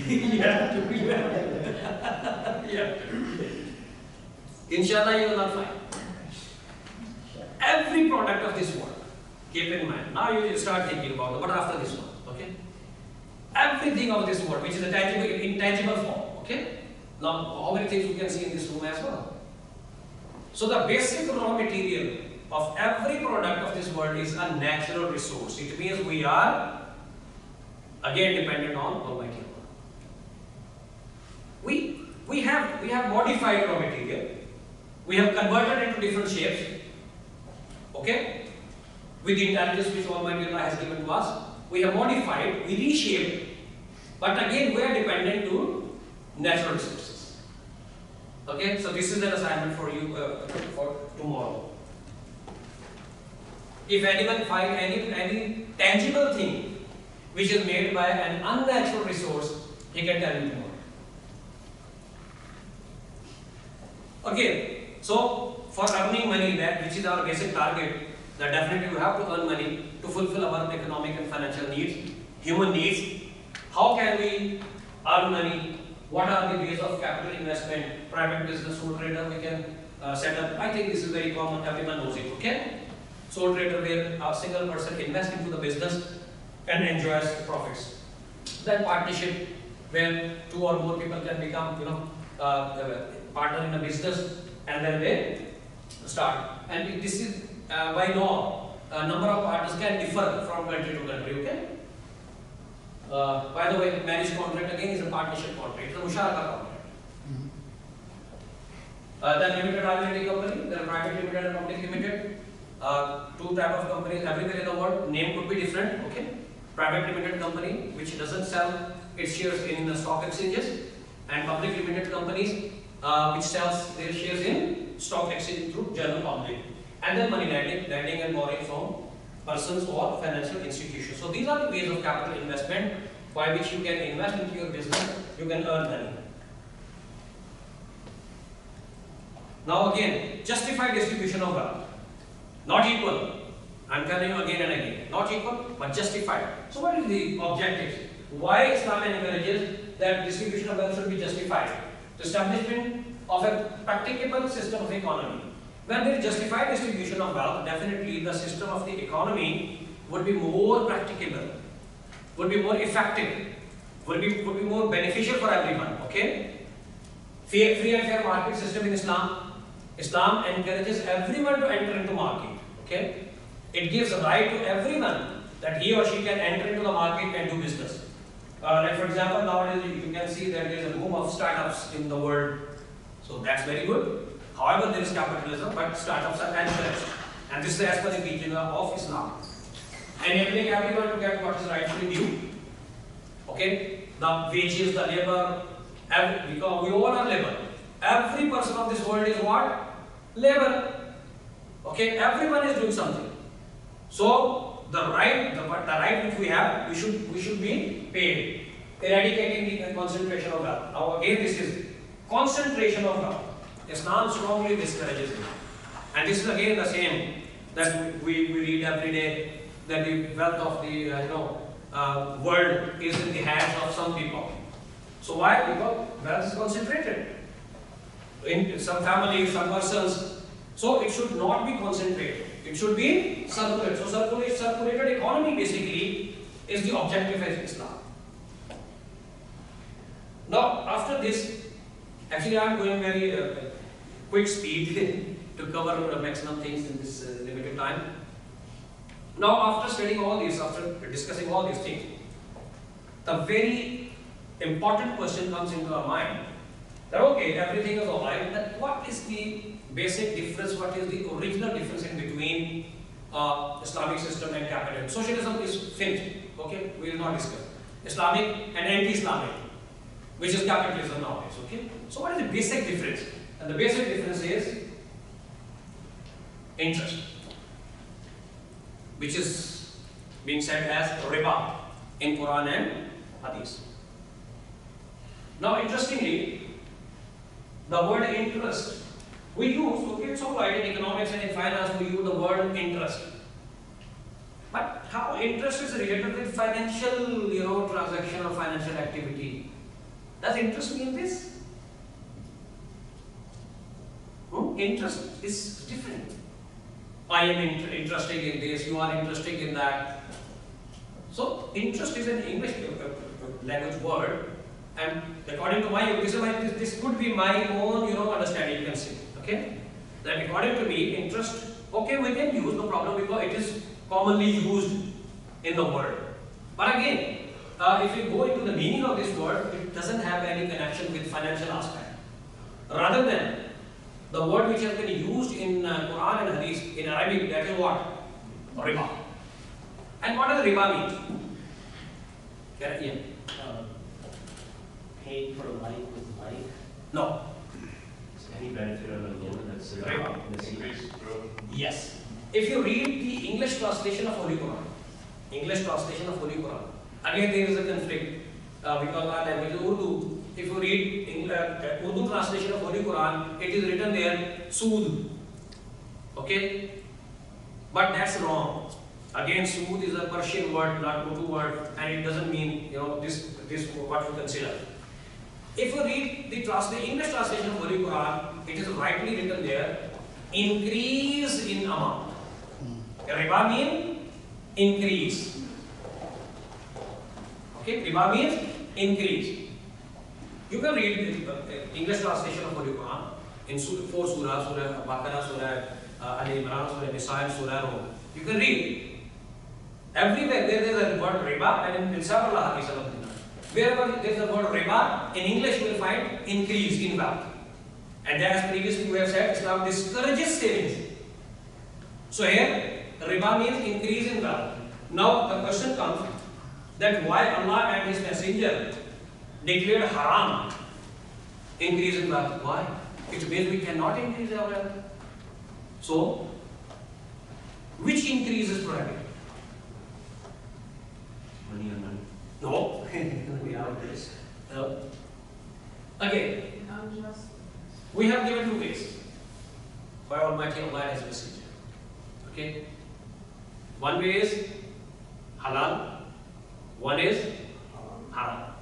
Yeah. Yeah. Inshallah, you will not find. Every product of this world, keep in mind. Now you will start thinking about it, but after this one, okay? Everything of this world, which is a tangible, intangible form, okay? Now, how many things you can see in this room as well? So the basic raw material of every product of this world is a natural resource. It means we are again dependent on Almighty Allah. We have modified raw material. We have converted into different shapes. Okay? With the intelligence which Almighty Allah has given to us, we have modified, we reshaped, but again we are dependent to natural resources. Okay? So this is an assignment for you for tomorrow. If anyone finds any tangible thing which is made by an unnatural resource, he can tell you tomorrow. Okay, so for earning money, that which is our basic target, that definitely we have to earn money to fulfill our economic and financial needs, human needs. How can we earn money? What are the ways of capital investment, private business, sole trader we can set up? I think this is very common, everyone knows it, okay? Sole trader where a single person invests into the business and enjoys the profits. Then partnership where two or more people can become, partner in a business and then they start. And this is by law, number of partners can differ from country to country, okay? By the way, marriage contract again is a partnership contract, it's a musharaka contract. Then limited liability company, then private limited and public limited. Two type of companies everywhere in the world, name could be different, okay? Private limited company which doesn't sell its shares in the stock exchanges, and public limited companies which sells their shares in stock exchange through general public. And then money lending and borrowing from persons or financial institutions. So these are the ways of capital investment by which you can invest into your business, you can earn money. Now again, justified distribution of wealth. Not equal. I'm telling you again and again. Not equal, but justified. So what is the objective? Why Islam encourages that distribution of wealth should be justified? The establishment of a practicable system of economy. When there is justified distribution of wealth, definitely the system of the economy would be more practicable, would be more effective, would be more beneficial for everyone. Okay? Free and fair market system in Islam. Islam encourages everyone to enter into market. Okay? It gives a right to everyone that he or she can enter into the market and do business. Like for example, nowadays you can see that there is a boom of startups in the world. So that's very good. However, there is capitalism, but startups are encouraged. And this is as per the teaching of Islam. Enabling everyone to get what is rightfully due. Okay? The wages, the labor, because we all are labor. Every person of this world is what? Labor. Okay? Everyone is doing something. So the right which we have, we should be paid. Eradicating the concentration of wealth. Now again, this is concentration of wealth. Islam strongly discourages it. And this is again the same that we read every day, that the wealth of the world is in the hands of some people. So why? Because wealth is concentrated in some families, some persons. So it should not be concentrated. It should be circulated. So circulated economy basically is the objective of Islam. Now after this, actually I am going very quick speed to cover the maximum things in this limited time. Now after studying all this, after discussing all these things, the very important question comes into our mind that okay, everything is alright, but what is the basic difference, what is the original difference in between Islamic system and capitalism? Socialism is finished, okay, we will not discuss. Islamic and anti-Islamic, which is capitalism nowadays, okay? So what is the basic difference? And the basic difference is interest, which is being said as riba in Quran and Hadith. Now interestingly, the word interest We use, okay, it's all right, in economics and in finance, we use the word interest. But how interest is related with financial, transaction or financial activity? Does interest mean this? Interest is different. I am interested in this, you are interested in that. So, interest is an English language word, and according to this could be my own, understanding, you can see, okay? That according to me, interest, okay, we can use, no problem, because it is commonly used in the world. But again, if you go into the meaning of this word, it doesn't have any connection with financial aspect. Rather than the word which has been used in Quran and Hadith in Arabic, that is what? Riba. And what does riba mean? Yeah. Paid for life with life. No. Any benefit of the loan that's Riba. increased growth. Yes. If you read the English translation of Holy Quran, again there is a conflict because our language is Urdu. If you read Urdu translation of Holy Quran, it is written there Sood. Okay? But that's wrong. Again, Sood is a Persian word, not Urdu word, and it doesn't mean this what you consider. If you read the English translation of Holy Quran, it is rightly written there, increase in amount. Riba means increase. Okay, riba means increase. You can read the English translation of Holy Quran in 4 surahs, Surah Baqarah, Surah Al-Imran, Surah Nisa, Surah Rum. You can read. Everywhere there is a word riba, and in several hadiths of the wherever there is a word riba, in English you will find increase in wealth. And as previously we have said, Islam discourages savings. So here, riba means increase in wealth. Now the question comes that why Allah and His Messenger declared haram increase in wealth? Why? It means we cannot increase our wealth. So, which increase is prohibited? Money on money. No. We have this. No. Again, Unjust. we have given 2 ways by Almighty Allah and His Messenger. Okay? One way is halal, one is haram.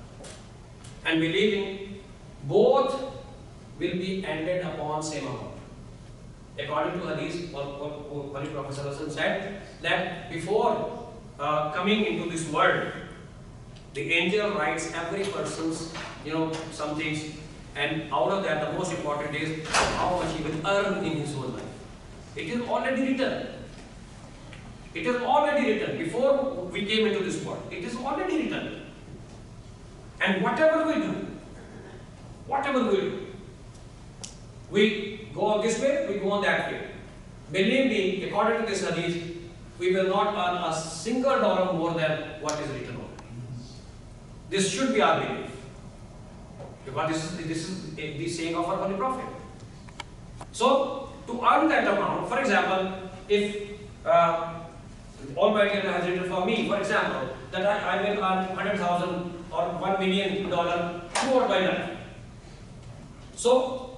And believing both will be ended upon same amount. According to Hadith, Holy Prophet ﷺ said that before coming into this world, the angel writes every person's, some things, and out of that, the most important is how much he will earn in his whole life. It is already written. It is already written before we came into this world. It is already written. And whatever we do, we go on this way, we go on that way. Believe me, according to this hadith, we will not earn a single dollar more than what is written on. This should be our belief. Because this is the saying of our Holy Prophet. So, to earn that amount, for example, if Almighty Allah has written for me, for example, that I will earn 100,000 or $1 million throughout my life. So,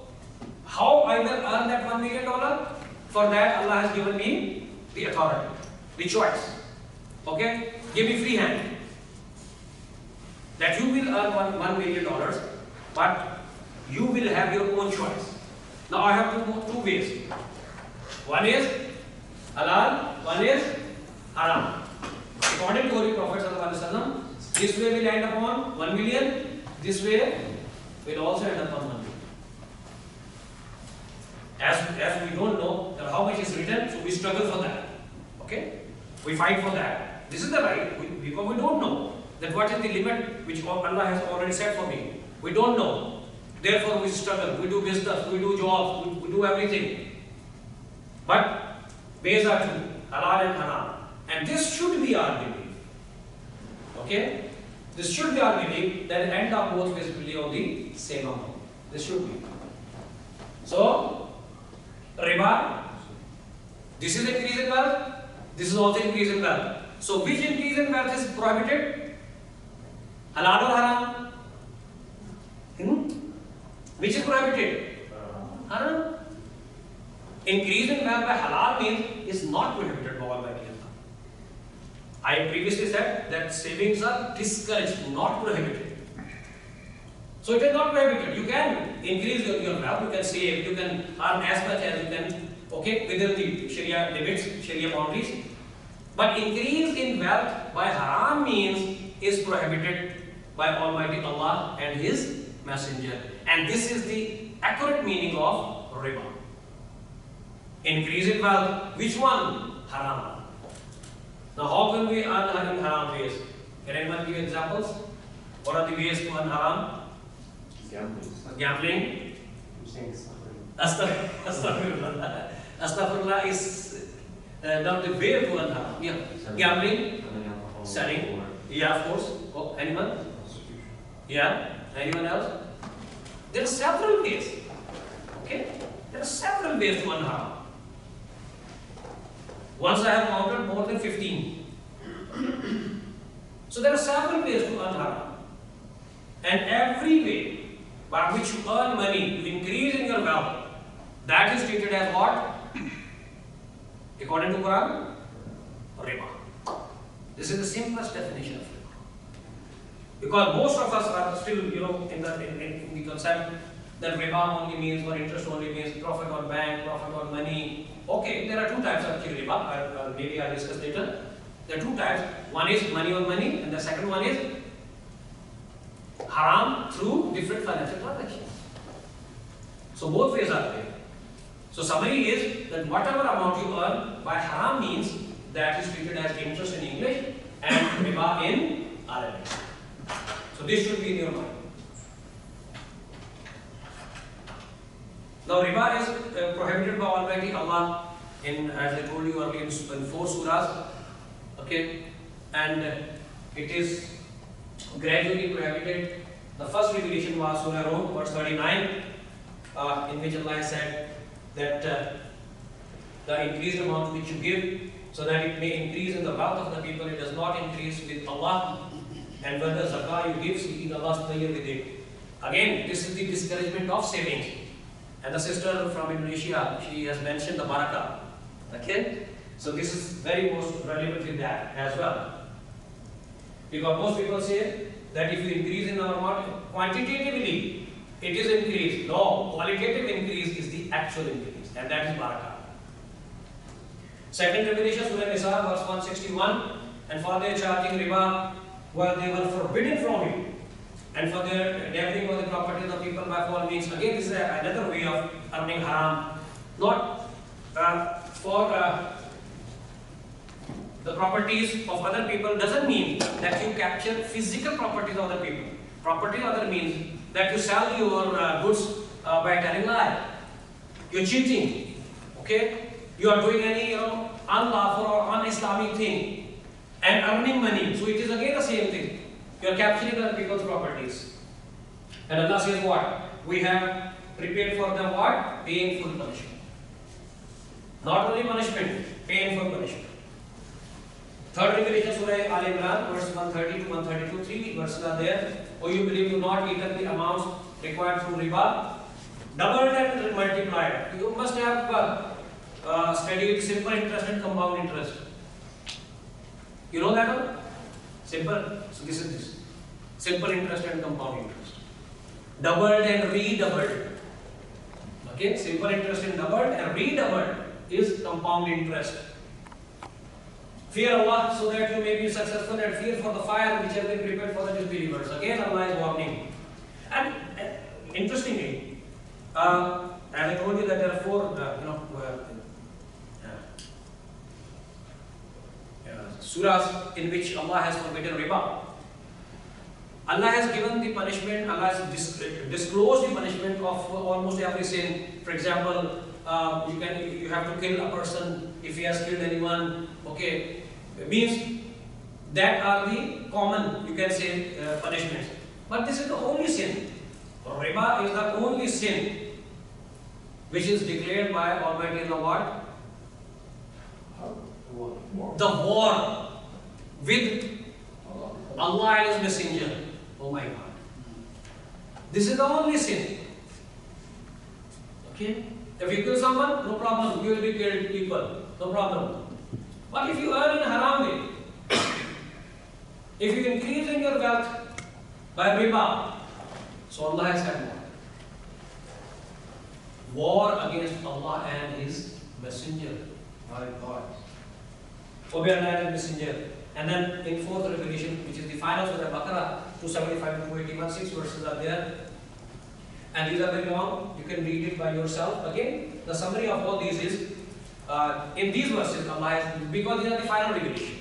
how I will earn that $1 million? For that, Allah has given me the authority, the choice. Okay? Give me free hand. That you will earn $1 million, but you will have your own choice. Now I have two ways. One is halal, one is haram. According to Holy Prophet ﷺ, this way will end upon 1 million, this way will also end upon 1 million. As we don't know that how much is written, so we struggle for that. Okay? We fight for that. This is the right, because we don't know that what is the limit which Allah has already set for me. We don't know. Therefore we struggle, we do business, we do jobs, we do everything. But ways are two, halal and haram. And this should be our belief. Okay? This should be our belief that end up both ways will be on the same amount. This should be. So, riba, this is increase in wealth, this is also increase in wealth. So, which increase in wealth is prohibited? Halal or haram? Which is prohibited? Haram. Increase in wealth by halal means is not prohibited by Almighty Allah. I previously said that savings are discouraged, not prohibited. So it is not prohibited. You can increase your wealth, you can save, you can earn as much as you can, okay, within the Sharia limits, Sharia boundaries. But increase in wealth by haram means is prohibited by Almighty Allah and His Messenger. And this is the accurate meaning of riba. Increase in wealth, which one? Haram. Now how can we earn in haram ways? Can anyone give examples? What are the ways to earn haram? Gambling. I'm saying something. Astaghfirullah. Astaghfirullah is not the way to earn haram. Yeah. Gambling. Selling. Yeah, of course. Oh, anyone? Yeah. Anyone else? There are several ways. Okay? There are several ways to earn haram. Once I have counted more than 15. So there are several ways to earn haram. And every way by which you earn money, you increase in your wealth, that is treated as what? According to Quran, riba. This is the simplest definition of riba. Because most of us are still, in the concept that riba only means, or interest only means profit on bank, profit on money. Okay, there are two types of riba. Maybe I'll discuss later. There are two types. One is money on money, and the second one is haram through different financial transactions. So both ways are there. So summary is that whatever amount you earn by haram means that is treated as interest in English and riba in Arabic. So this should be in your mind. Now riba is prohibited by Almighty Allah in, as I told you earlier, in 4 surahs. Okay, and it is gradually prohibited. The first revelation was Surah Rum, verse 39, in which Allah said that the increased amount which you give, so that it may increase in the wealth of the people, it does not increase with Allah. And when the zakah you give, seeking Allah's pleasure with it. Again, this is the discouragement of savings. And the sister from Indonesia, she has mentioned the barakah. Okay? So this is very most relevant with that as well. Because most people say that if you increase in our amount, quantitatively it is increased. No, qualitative increase is the actual increase, and that is barakah. Second revelation, Surah Nisa, verse 161, and for their charging riba, where they were forbidden from it, and for their endeavoring on the property of the people by all means. Again, this is another way of earning haram. Not for the properties of other people doesn't mean that you capture physical properties of other people. Property of other means that you sell your goods by telling lie. You're cheating. Okay? You are doing any unlawful or un-Islamic thing and earning money. So it is again the same thing. You are capturing other people's properties. And Allah says what? We have prepared for them what? Painful punishment. Not only punishment, painful punishment. Third revelation, Surah Al Imran, verse 130 to 132, 3 verses are there. O you believe, do not eaten the amounts required through riba, doubled and multiplied. You must have studied simple interest and compound interest. You know that one? Simple. So this is this. Simple interest and compound interest. Doubled and redoubled. Okay, simple interest and doubled and redoubled is compound interest. Fear Allah so that you may be successful, and fear for the fire which has been prepared for the disbelievers. Again, Allah is warning. And interestingly, as I told you that there are 4, surahs in which Allah has forbidden riba. Allah has given the punishment, Allah has disclosed the punishment of almost every sin. For example, you have to kill a person if he has killed anyone. Okay, it means that are the common, you can say, punishments. But this is the only sin. Riba is the only sin which is declared by Almighty Allah what? The war with Allah and His Messenger. Oh my God. This is the only sin. Okay? If you kill someone, no problem, you will be killed equal, no problem. But if you earn in haram way, if you increase in your wealth by riba, so Allah has had war against Allah and His Messenger. My God. Obey Allah and His Messenger. And then in fourth revelation, which is the final Surah Baqarah, 275 to 281, 6 verses are there. And these are very long, you can read it by yourself. Again, the summary of all these is, in these verses, Allah has, because these are the final revelation.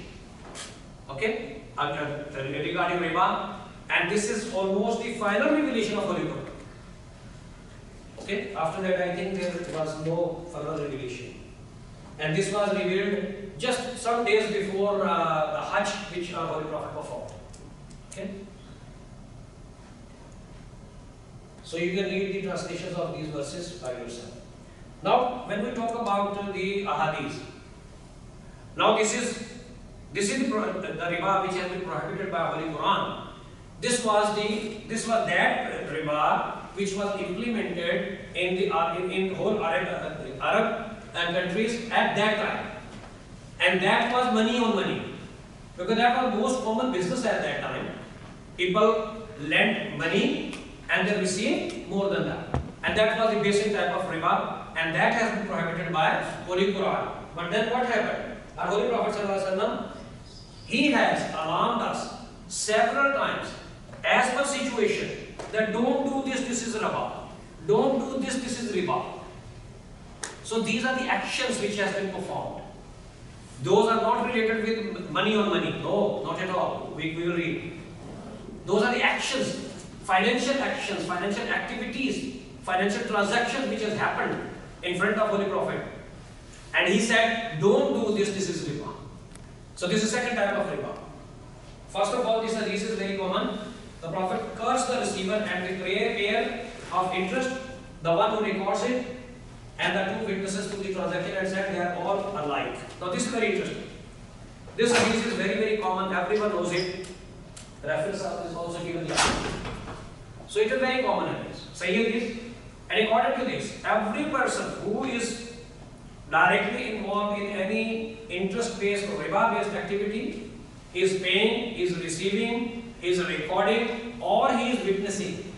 Okay? Regarding riba, and this is almost the final revelation of Holy Quran. Okay? After that, I think there was no further revelation. And this was revealed just some days before the Hajj, which our Holy Prophet performed. Okay? So you can read the translations of these verses by yourself. Now, when we talk about the ahadith, now this is the riba which has been prohibited by Holy Quran. This was that riba which was implemented in the whole Arab countries at that time, and that was money on money, because that was most common business at that time. People lent money and they received more than that, and that was the basic type of riba, and that has been prohibited by Holy Quran. But then what happened? Our Holy Prophet ﷺ, he has alarmed us several times, as per situation, that don't do this, this is riba. Don't do this, this is riba. So these are the actions which has been performed. Those are not related with money on money. No, not at all. We will read. Those are the actions, financial activities, financial transactions which has happened in front of Holy Prophet. And he said, don't do this, this is riba. So this is second type of riba. First of all, this hadith is very common. The Prophet cursed the receiver and the payer of interest, the one who records it, and the two witnesses to the transaction, and said they are all alike. Now this is very interesting. This hadith is very, very common. Everyone knows it. The reference is also given here. So it is very common hadith. Sahih is, and according to this, every person who is directly involved in any interest-based or riba-based activity is paying, is receiving, is recording, or he is witnessing.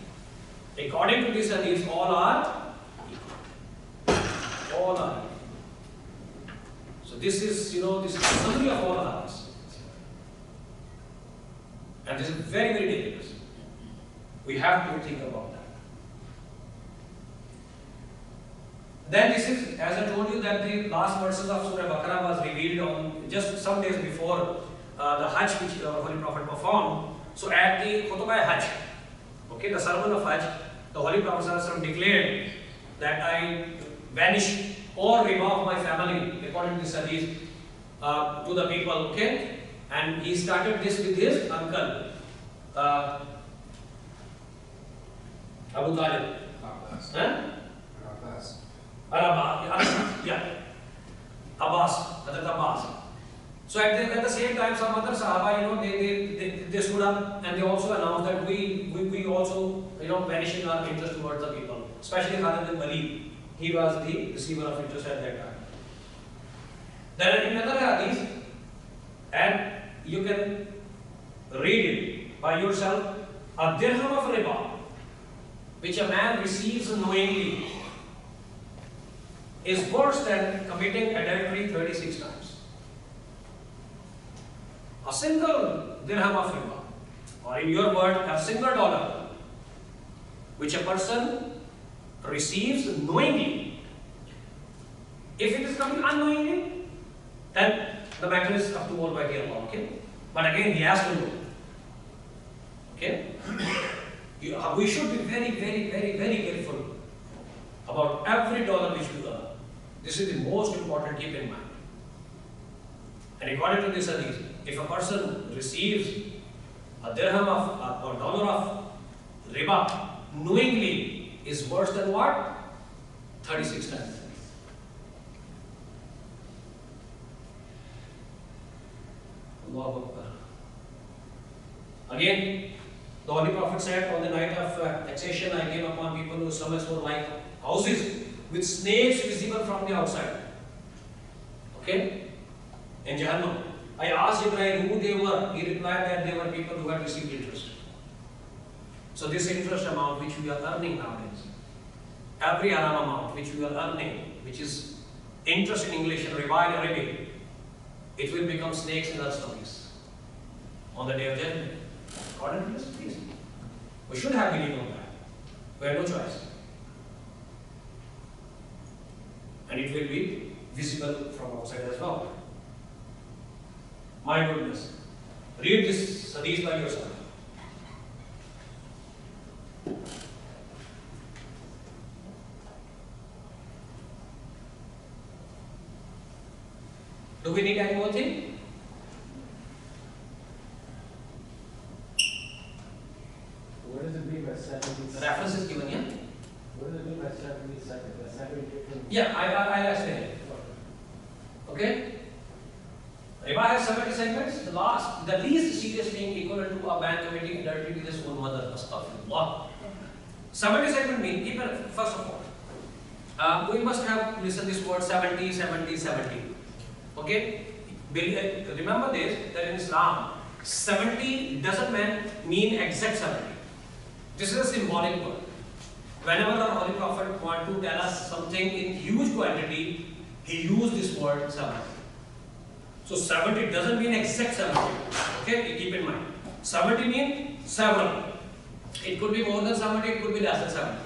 According to this hadith, all are equal. All are equal. So this is, this is the summary of all hadiths. And this is very, very dangerous. We have to think about that. Then this is, as I told you, that the last verses of Surah Baqarah was revealed on just some days before the Hajj which the Holy Prophet performed. So at the Khutbah Hajj, okay, the sermon of Hajj, the Holy Prophet ﷺ declared that I banish all riba of my family, according to this hadith, to the people, okay? And he started this with his uncle, Abu Talib. Abbas, Hazrat Abbas. So at the same time, some other Sahaba, they stood up and they also announced that we also, vanishing our interest towards the people, especially Khalid bin Walid. He was the receiver of interest at that time. Then in another hadith, and you can read it by yourself, a dirham of riba, which a man receives knowingly, is worse than committing adultery 36 times. A single dirham of riba, or in your word, a single dollar, which a person receives knowingly. If it is coming unknowingly, then the matter is up to Almighty Allah, okay? But again, he has to know. Okay? We should be very, very, very, very careful about every dollar which we earn. This is the most important, keep in mind. And according to this hadith, if a person receives a dirham of or dollar of riba knowingly, is worse than what? 36 times. Allahu Akbar. Again, the Holy Prophet said, on the night of taxation, I came upon people whose stomachs were like houses, with snakes visible from the outside. Okay? In Jahannam. I asked Ibrahim who they were. He replied that they were people who had received interest. So this interest amount which we are earning nowadays, every haram amount which we are earning, which is interest in English and riba in Arabic, it will become snakes in our stomachs on the day of judgment. According to this, please. We should have believed on that. We have no choice. And it will be visible from outside as well. My goodness. Read this hadith by yourself. Do we need any more thing? What does it mean by 70? The reference is given here. What does it mean by 70 seconds? That's not very different. Yeah, I'll explain it. Okay? Riba has 70 segments. The least serious thing equivalent to a man committing adultery with his own mother. Astaghfirullah. 70 segment means, even first of all, we must have listened this word 70, 70, 70. Okay? Remember this, that in Islam, 70 doesn't mean exact 70. This is a symbolic word. Whenever the Holy Prophet wanted to tell us something in huge quantity, he used this word 70. So 70 doesn't mean exact 70. Okay, keep in mind. 70 means several. It could be more than 70, it could be less than 70.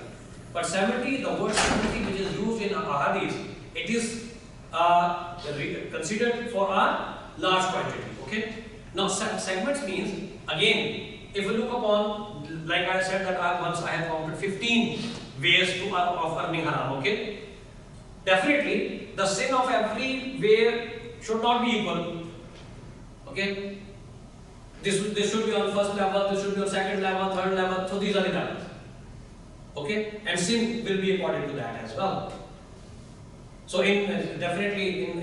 But 70, the word 70 which is used in ahadith, it is considered for a large quantity. Okay. Now segments means, again, if you look upon, like I said that once I have counted 15 ways of earning haram. Okay. Definitely, the sin of every way should not be equal. Okay. This should be on first level, this should be on second level, third level. So these are the levels. Okay, and sin will be according to that as well. So definitely in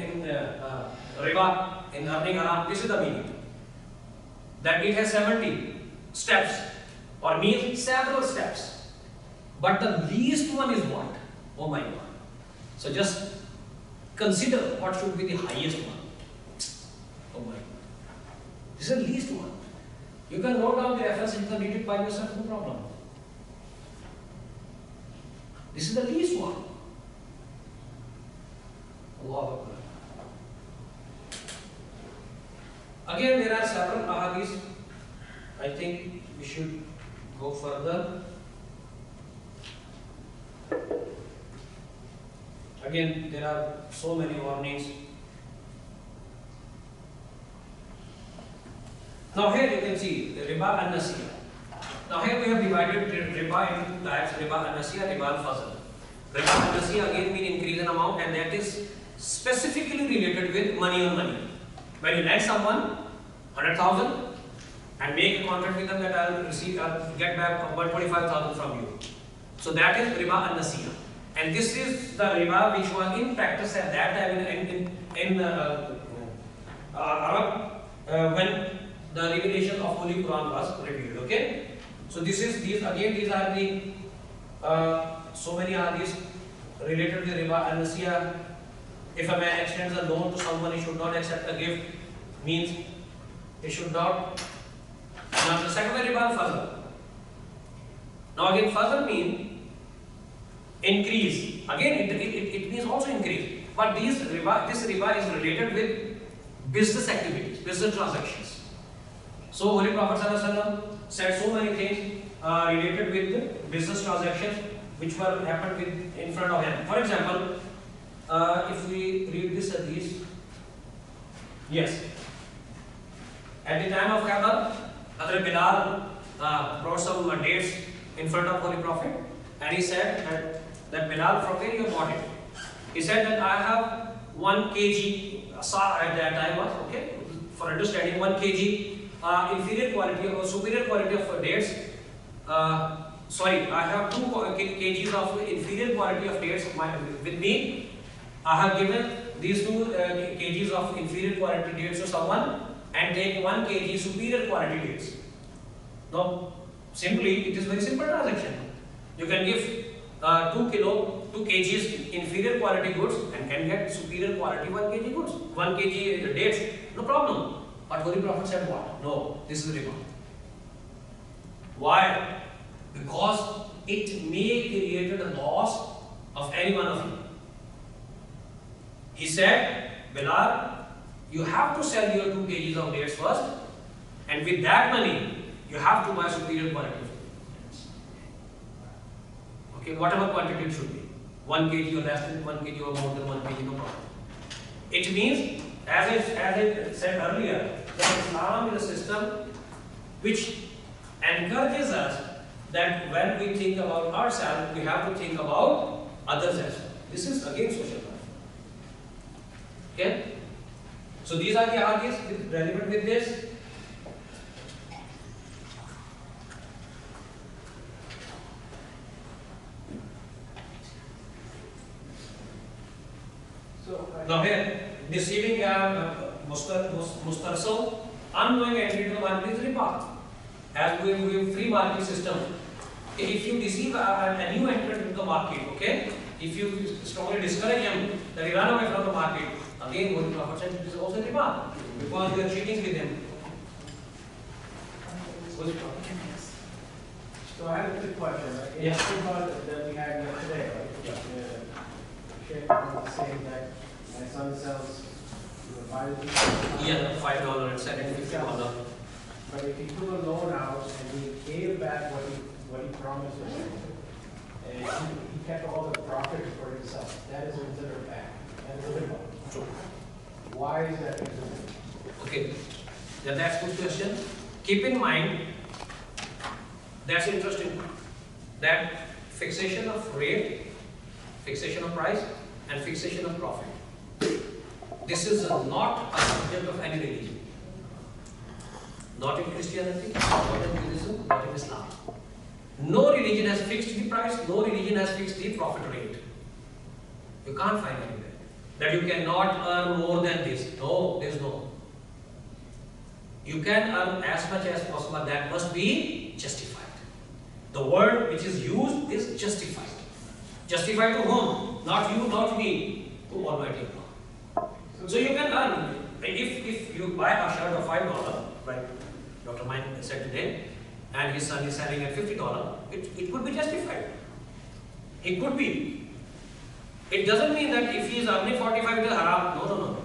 riba, in earning haram, this is the meaning. That it has 70 steps, or means several steps. But the least one is what? Oh my God. So just consider what should be the highest one. Oh my God. This is the least one. You can note down the reference, you can read it by yourself, no problem. This is the least one. Allahu Akbar. Again, there are several ahadith. I think we should go further. Again, there are so many warnings. Now here you can see the riba and nasiya. Now here we have divided riba into two types, riba and nasiya, riba and fazl. Riba and nasiya again mean increase in amount, and that is specifically related with money on money. When you lend someone 100,000 and make a contract with them that I'll get back 125,000 from you. So that is riba and nasiya. And this is the riba which was in practice at that time in Arab when the revelation of Holy Quran was revealed. Okay, so these are the so many hadiths related to riba and nasiya. If a man extends a loan to someone, he should not accept a gift. Means he should not. Now the second one, riba and fazl. Now again, fazl means increase. Again, it means also increase. But this riba is related with business activities, business transactions. So Holy Prophet ﷺ said so many things related with business transactions which were happened in front of him. For example, if we read this hadith, yes. At the time of Khaybar, Hazrat Bilal brought some dates in front of Holy Prophet, and he said that Bilal, from where you bought it? He said that I have 1 kg, at that time was, okay, for understanding 1 kg inferior quality or superior quality of dates. I have 2 kgs of inferior quality of dates with me. I have given these 2 kgs of inferior quality dates to someone and take 1 kg superior quality dates. Now, simply, it is very simple transaction. You can give 2 kilo 2 kgs inferior quality goods and can get superior quality 1 kg goods. 1 kg dates, no problem. But Holy Prophet said what? No, this is riba. Why? Because it may create a loss of any one of you. He said, Bilal, you have to sell your 2 kgs of dates first, and with that money, you have to buy superior quality. Okay, whatever quantity it should be. 1 kg or less than 1 kg or more than 1 kg, no problem. It means, as I said earlier, that Islam is a system which encourages us that when we think about ourselves, we have to think about others as well. This is again social life. Okay? So these are the arguments relevant with this. Now here, deceiving mustarsal, unknowing entry into the market is riba. As we have free market system. If you deceive a new entrant into the market, okay, if you strongly discourage him that he run away from the market, again, what the Prophet said, it is also riba, because you are cheating with him. So I have a quick question. Right? Yeah. In the product that we had today, right? Shaykh was saying that my son sells Yeah, $5 and $7.50. But if he took a loan out and he gave back what he promised him, and he kept all the profit for himself, that is considered back. That is riba. True. Why is that considered? Okay, then that's a good question. Keep in mind, that's interesting, that fixation of rate, fixation of price, and fixation of profit. This is not a subject of any religion. Not in Christianity, not in Buddhism, not in Islam. No religion has fixed the price, no religion has fixed the profit rate. You can't find anywhere that you cannot earn more than this. No, there is no. You can earn as much as possible, that must be justified. The word which is used is justified. Justified to whom? Not you, not me, to Almighty Allah. So you can earn. If you buy a shirt of $5, like Dr. Mine said today, and his son is selling at $50, it could be justified. It could be. It doesn't mean that if he is earning 45, it is haram. No.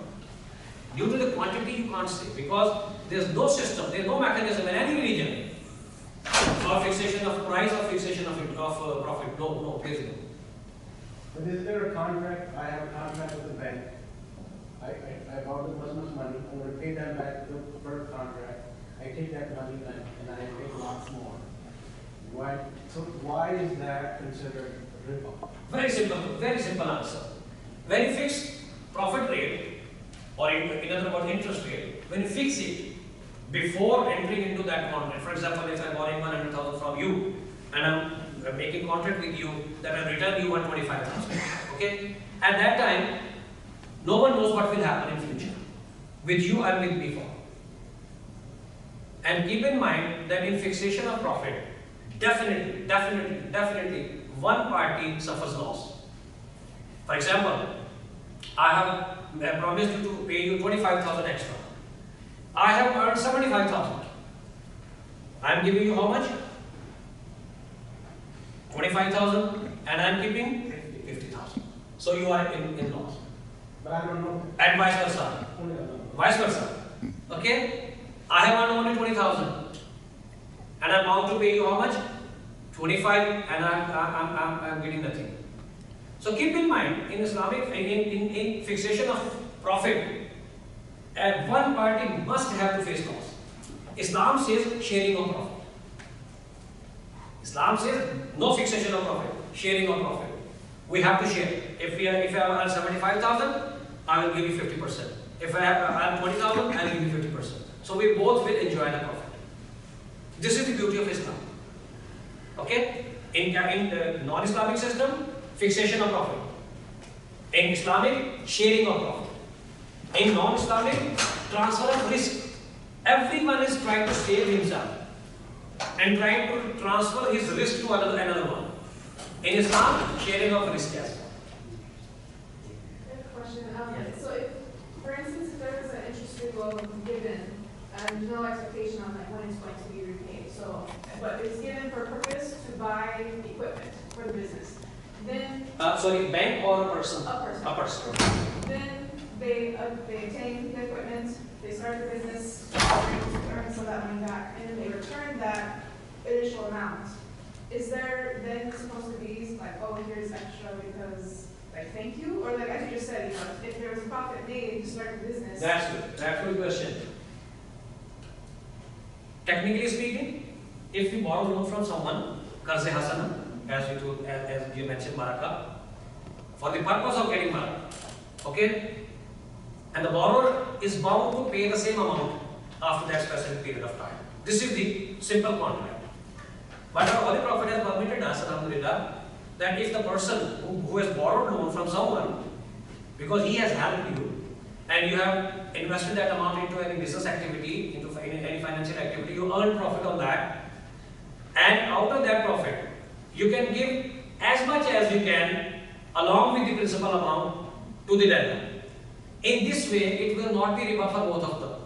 Due to the quantity, you can't say, because there is no system, there is no mechanism in any religion for fixation of price or fixation of profit. No, there is no. But is there a contract? I have a contract with the bank. I borrowed this much money. I'm going to pay them back the first contract. I take that money and I pay lots more. Why is that considered riba? Very simple answer. When you fix profit rate, or in other words interest rate, when you fix it before entering into that contract, for example, if I'm borrowing 100,000 from you and I'm making contract with you that I'll return you 125,000, okay? At that time, no one knows what will happen in future with you and with me. And keep in mind that in fixation of profit, definitely, one party suffers loss. For example, I have promised you to pay you 25,000 extra. I have earned 75,000. I am giving you how much? 25,000, and I am keeping 50,000. So you are in loss. But I don't know. And vice versa. Vice versa. Okay? I have earned only 20,000. And I am bound to pay you how much? 25, and I'm getting nothing. So keep in mind, in Islamic, in fixation of profit, one party must have to face loss. Islam says sharing of profit. Islam says no fixation of profit, sharing of profit. We have to share. If I earn 75,000, I will give you 50%. If I earn 20,000, I will give you 50%. So we both will enjoy the profit. This is the beauty of Islam. Okay? In the non-Islamic system, fixation of profit. In Islamic, sharing of profit. In non-Islamic, transfer of risk. Everyone is trying to save himself and trying to transfer his risk to another one. In Islam, sharing of risk as well. question. Yes. So if, for instance, if there was an interest-free loan given, and no expectation on like when it's going to be repaid, so, but it's given for purpose to buy equipment for the business, then Sorry, bank or a person? a person. A person. Then they obtain the equipment, they start the business, earn some of that money back, and then they return that initial amount. Is there then supposed to be like, oh, here's extra because, like, thank you? Or like, as you just said, you know, if there was a profit made to start the business. That's good. That's a good question. Technically speaking, if you borrow loan from someone, Karze Hasana, as you mentioned, Maraka, for the purpose of getting money, okay, and the borrower is bound to pay the same amount after that specific period of time. This is the simple contract. But our Holy Prophet has permitted us, alhamdulillah, that if the person who has borrowed loan from someone, because he has helped you, and you have invested that amount into any business activity, into any financial activity, you earn profit on that, and out of that profit, you can give as much as you can along with the principal amount to the lender. In this way, it will not be riba for both of them,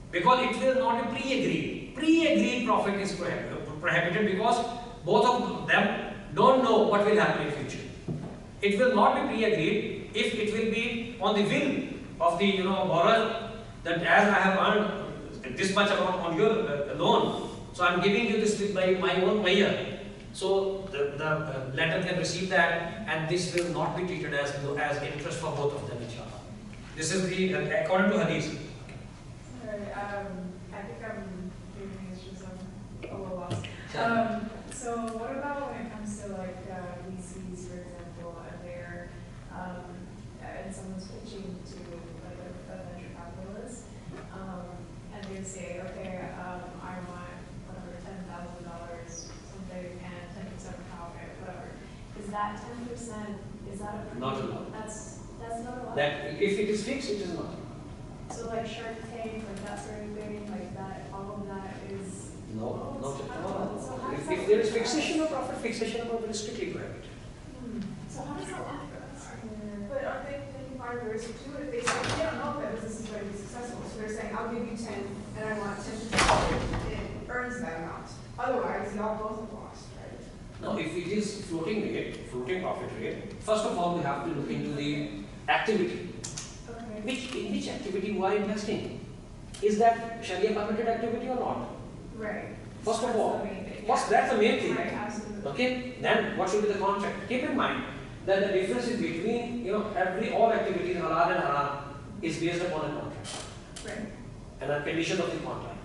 because it will not be pre-agreed. Pre-agreed profit is prohibited because both of them don't know what will happen in future. It will not be pre-agreed if it will be on the will of the borrower, that as I have earned this much amount on your loan, so I am giving you this with my own payer. So the lender can receive that, and this will not be treated as interest for both of them, inshallah. This is the according to Hadith. Sorry, I think I'm giving issues, I'm a little lost. So what about when it comes to like VCs, for example, and they're and someone's pitching to like a venture capitalist, and they say, okay, I want whatever $10,000 something and 10% profit, whatever. Is that 10%? Is that a Not allowed. That's not allowed. That if it is fixed, it is not. So like Shark Tank, like that sort of thing, like that, all of that is. No, not at So all. how does If that there is work? fixation of profit, fixation of profit is strictly prohibited. So how does that work for us? But aren't they taking part of the risk too? If they say, they don't know if that business is going to be successful, so they're saying, I'll give you 10 and I want 10%, it earns that amount. Otherwise, y'all both have lost, right? Now, if it is floating rate, floating profit rate, first of all, we have to look into the activity. Okay. In which activity you are investing? Is that Sharia permitted activity or not? Right. First of That's all, the main thing, first yeah. that's the main thing. Right, absolutely. Okay, then what should be the contract? Keep in mind that the difference is between all activities halal and haram is based upon a contract Right. and the condition of the contract.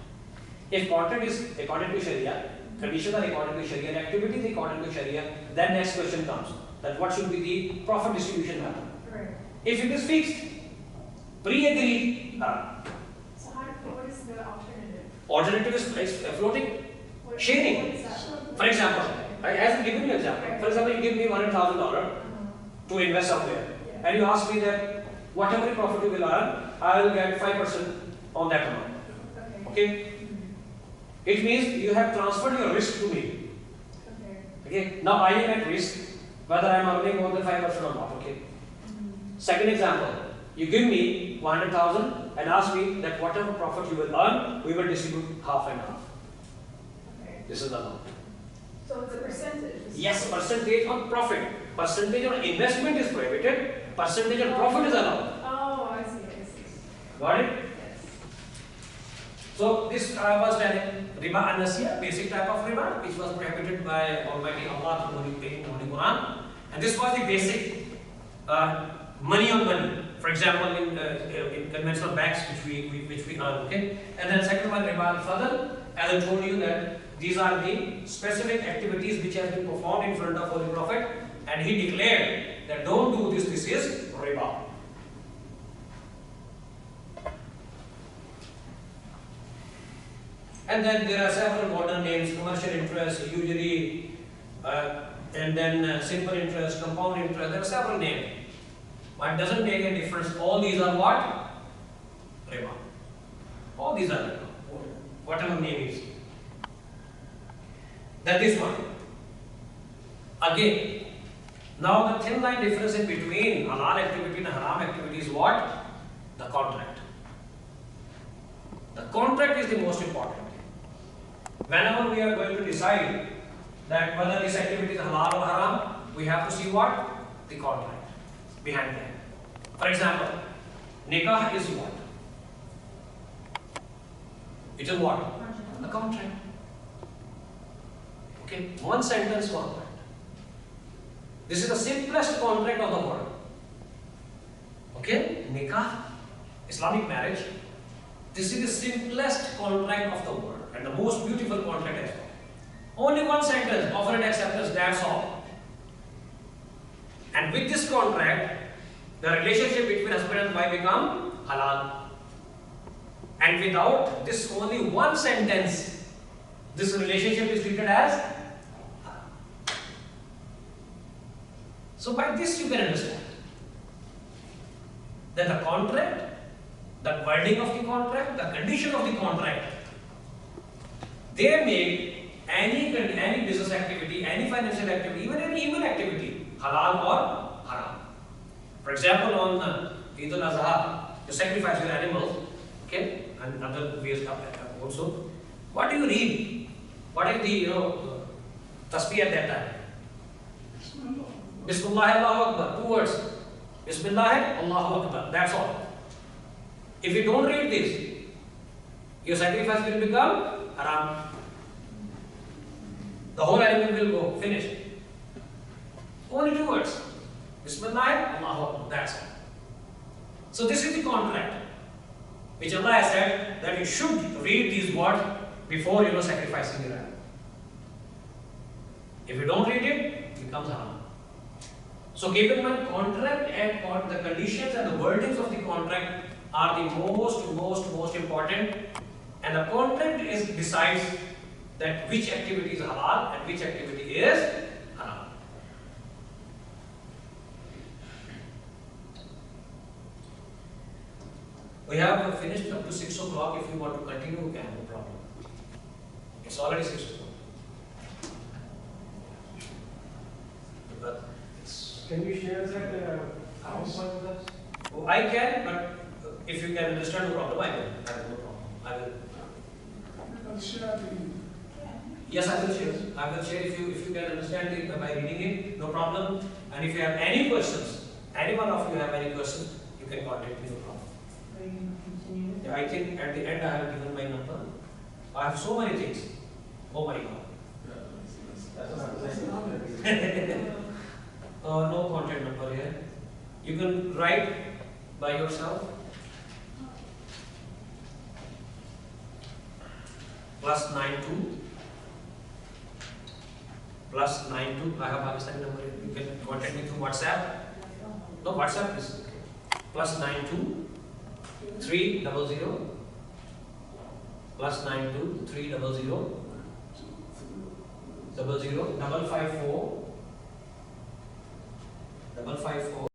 If contract is according to Sharia, conditions are according to Sharia, and activity is according to Sharia, then next question comes that what should be the profit distribution method? Right. If it is fixed, pre-agreed, So what is the alternative? alternative is floating. What, Sharing. What is that? For example, as I'm giving you an example, for example, you give me $100,000 to invest somewhere, Yeah. and you ask me that whatever profit you will earn, I will get 5% on that amount. Okay. Okay? It means you have transferred your risk to me. Okay. Okay? Now I am at risk whether I am earning more than 5% or not. Okay? Second example, you give me 100,000 and ask me that whatever profit you will earn, we will distribute half and half. Okay. This is the amount. So it's a percentage. Yes, percentage on profit. Percentage on investment is prohibited. Percentage on profit is allowed. Oh, I see. Got it? Yes. So this was telling riba an-nasiya, basic type of riba, which was prohibited by Almighty Allah through the Holy Quran. And this was the basic money on money. For example, in conventional banks which we earn. Okay. And then second one, riba al-fadl. As I told you that these are the specific activities which have been performed in front of Holy Prophet, and he declared that don't do this. This is riba. And then there are several modern names: commercial interest, usury, and then simple interest, compound interest. There are several names, but it doesn't make any difference. All these are what? Riba. All these are riba. Whatever name is. That is one. Again, Now the thin line difference in between halal activity and haram activity is what? The contract. The contract is the most important. Whenever we are going to decide that whether this activity is halal or haram, we have to see what? The contract behind that. For example, nikah is what? It is what? A contract. Okay, one sentence contract. This is the simplest contract of the world. Okay, nikah, Islamic marriage. This is the simplest contract of the world and the most beautiful contract as well. Only one sentence, offer and acceptance, that's all. And with this contract, the relationship between husband and wife become halal. And without this only one sentence, this relationship is treated as haram. So by this you can understand that the contract, the wording of the contract, the condition of the contract, they make any business activity, any financial activity, even any human activity, halal or haram. For example, on Eid al-Azha, you sacrifice your animals, okay, and other ways also. What do you read? What is the tasbih at that time? Bismillah Allahu Akbar, 2 words. Bismillah Allahu Akbar, that's all. If you don't read this, your sacrifice will become haram. The whole animal will go, finished. Only 2 words. Bismillah Allahu Akbar, that's all. So this is the contract which Allah has said that you should read these words before sacrificing your animal. If you don't read it, it becomes haram. So keep in mind, contract and the conditions and the wordings of the contract are the most important, and the contract decides that which activity is halal and which activity is haram. We have finished up to 6 o'clock. If you want to continue, we can, no problem. It's already 6 o'clock. But Can you share that PowerPoint with us? oh, I can, but if you can understand, no problem. I will. I have no problem. I will. Yes, I will share. I will share if you can understand it by reading it, no problem. And if you have any questions, any one of you have any questions, you can contact me, no problem. Yeah, I think at the end I have given my number. I have so many things. Oh my God. No contact number here. You can write by yourself. +92 +92. I have Pakistani number. You can contact me through WhatsApp. No, WhatsApp is +92 300 +92 300 00 554 554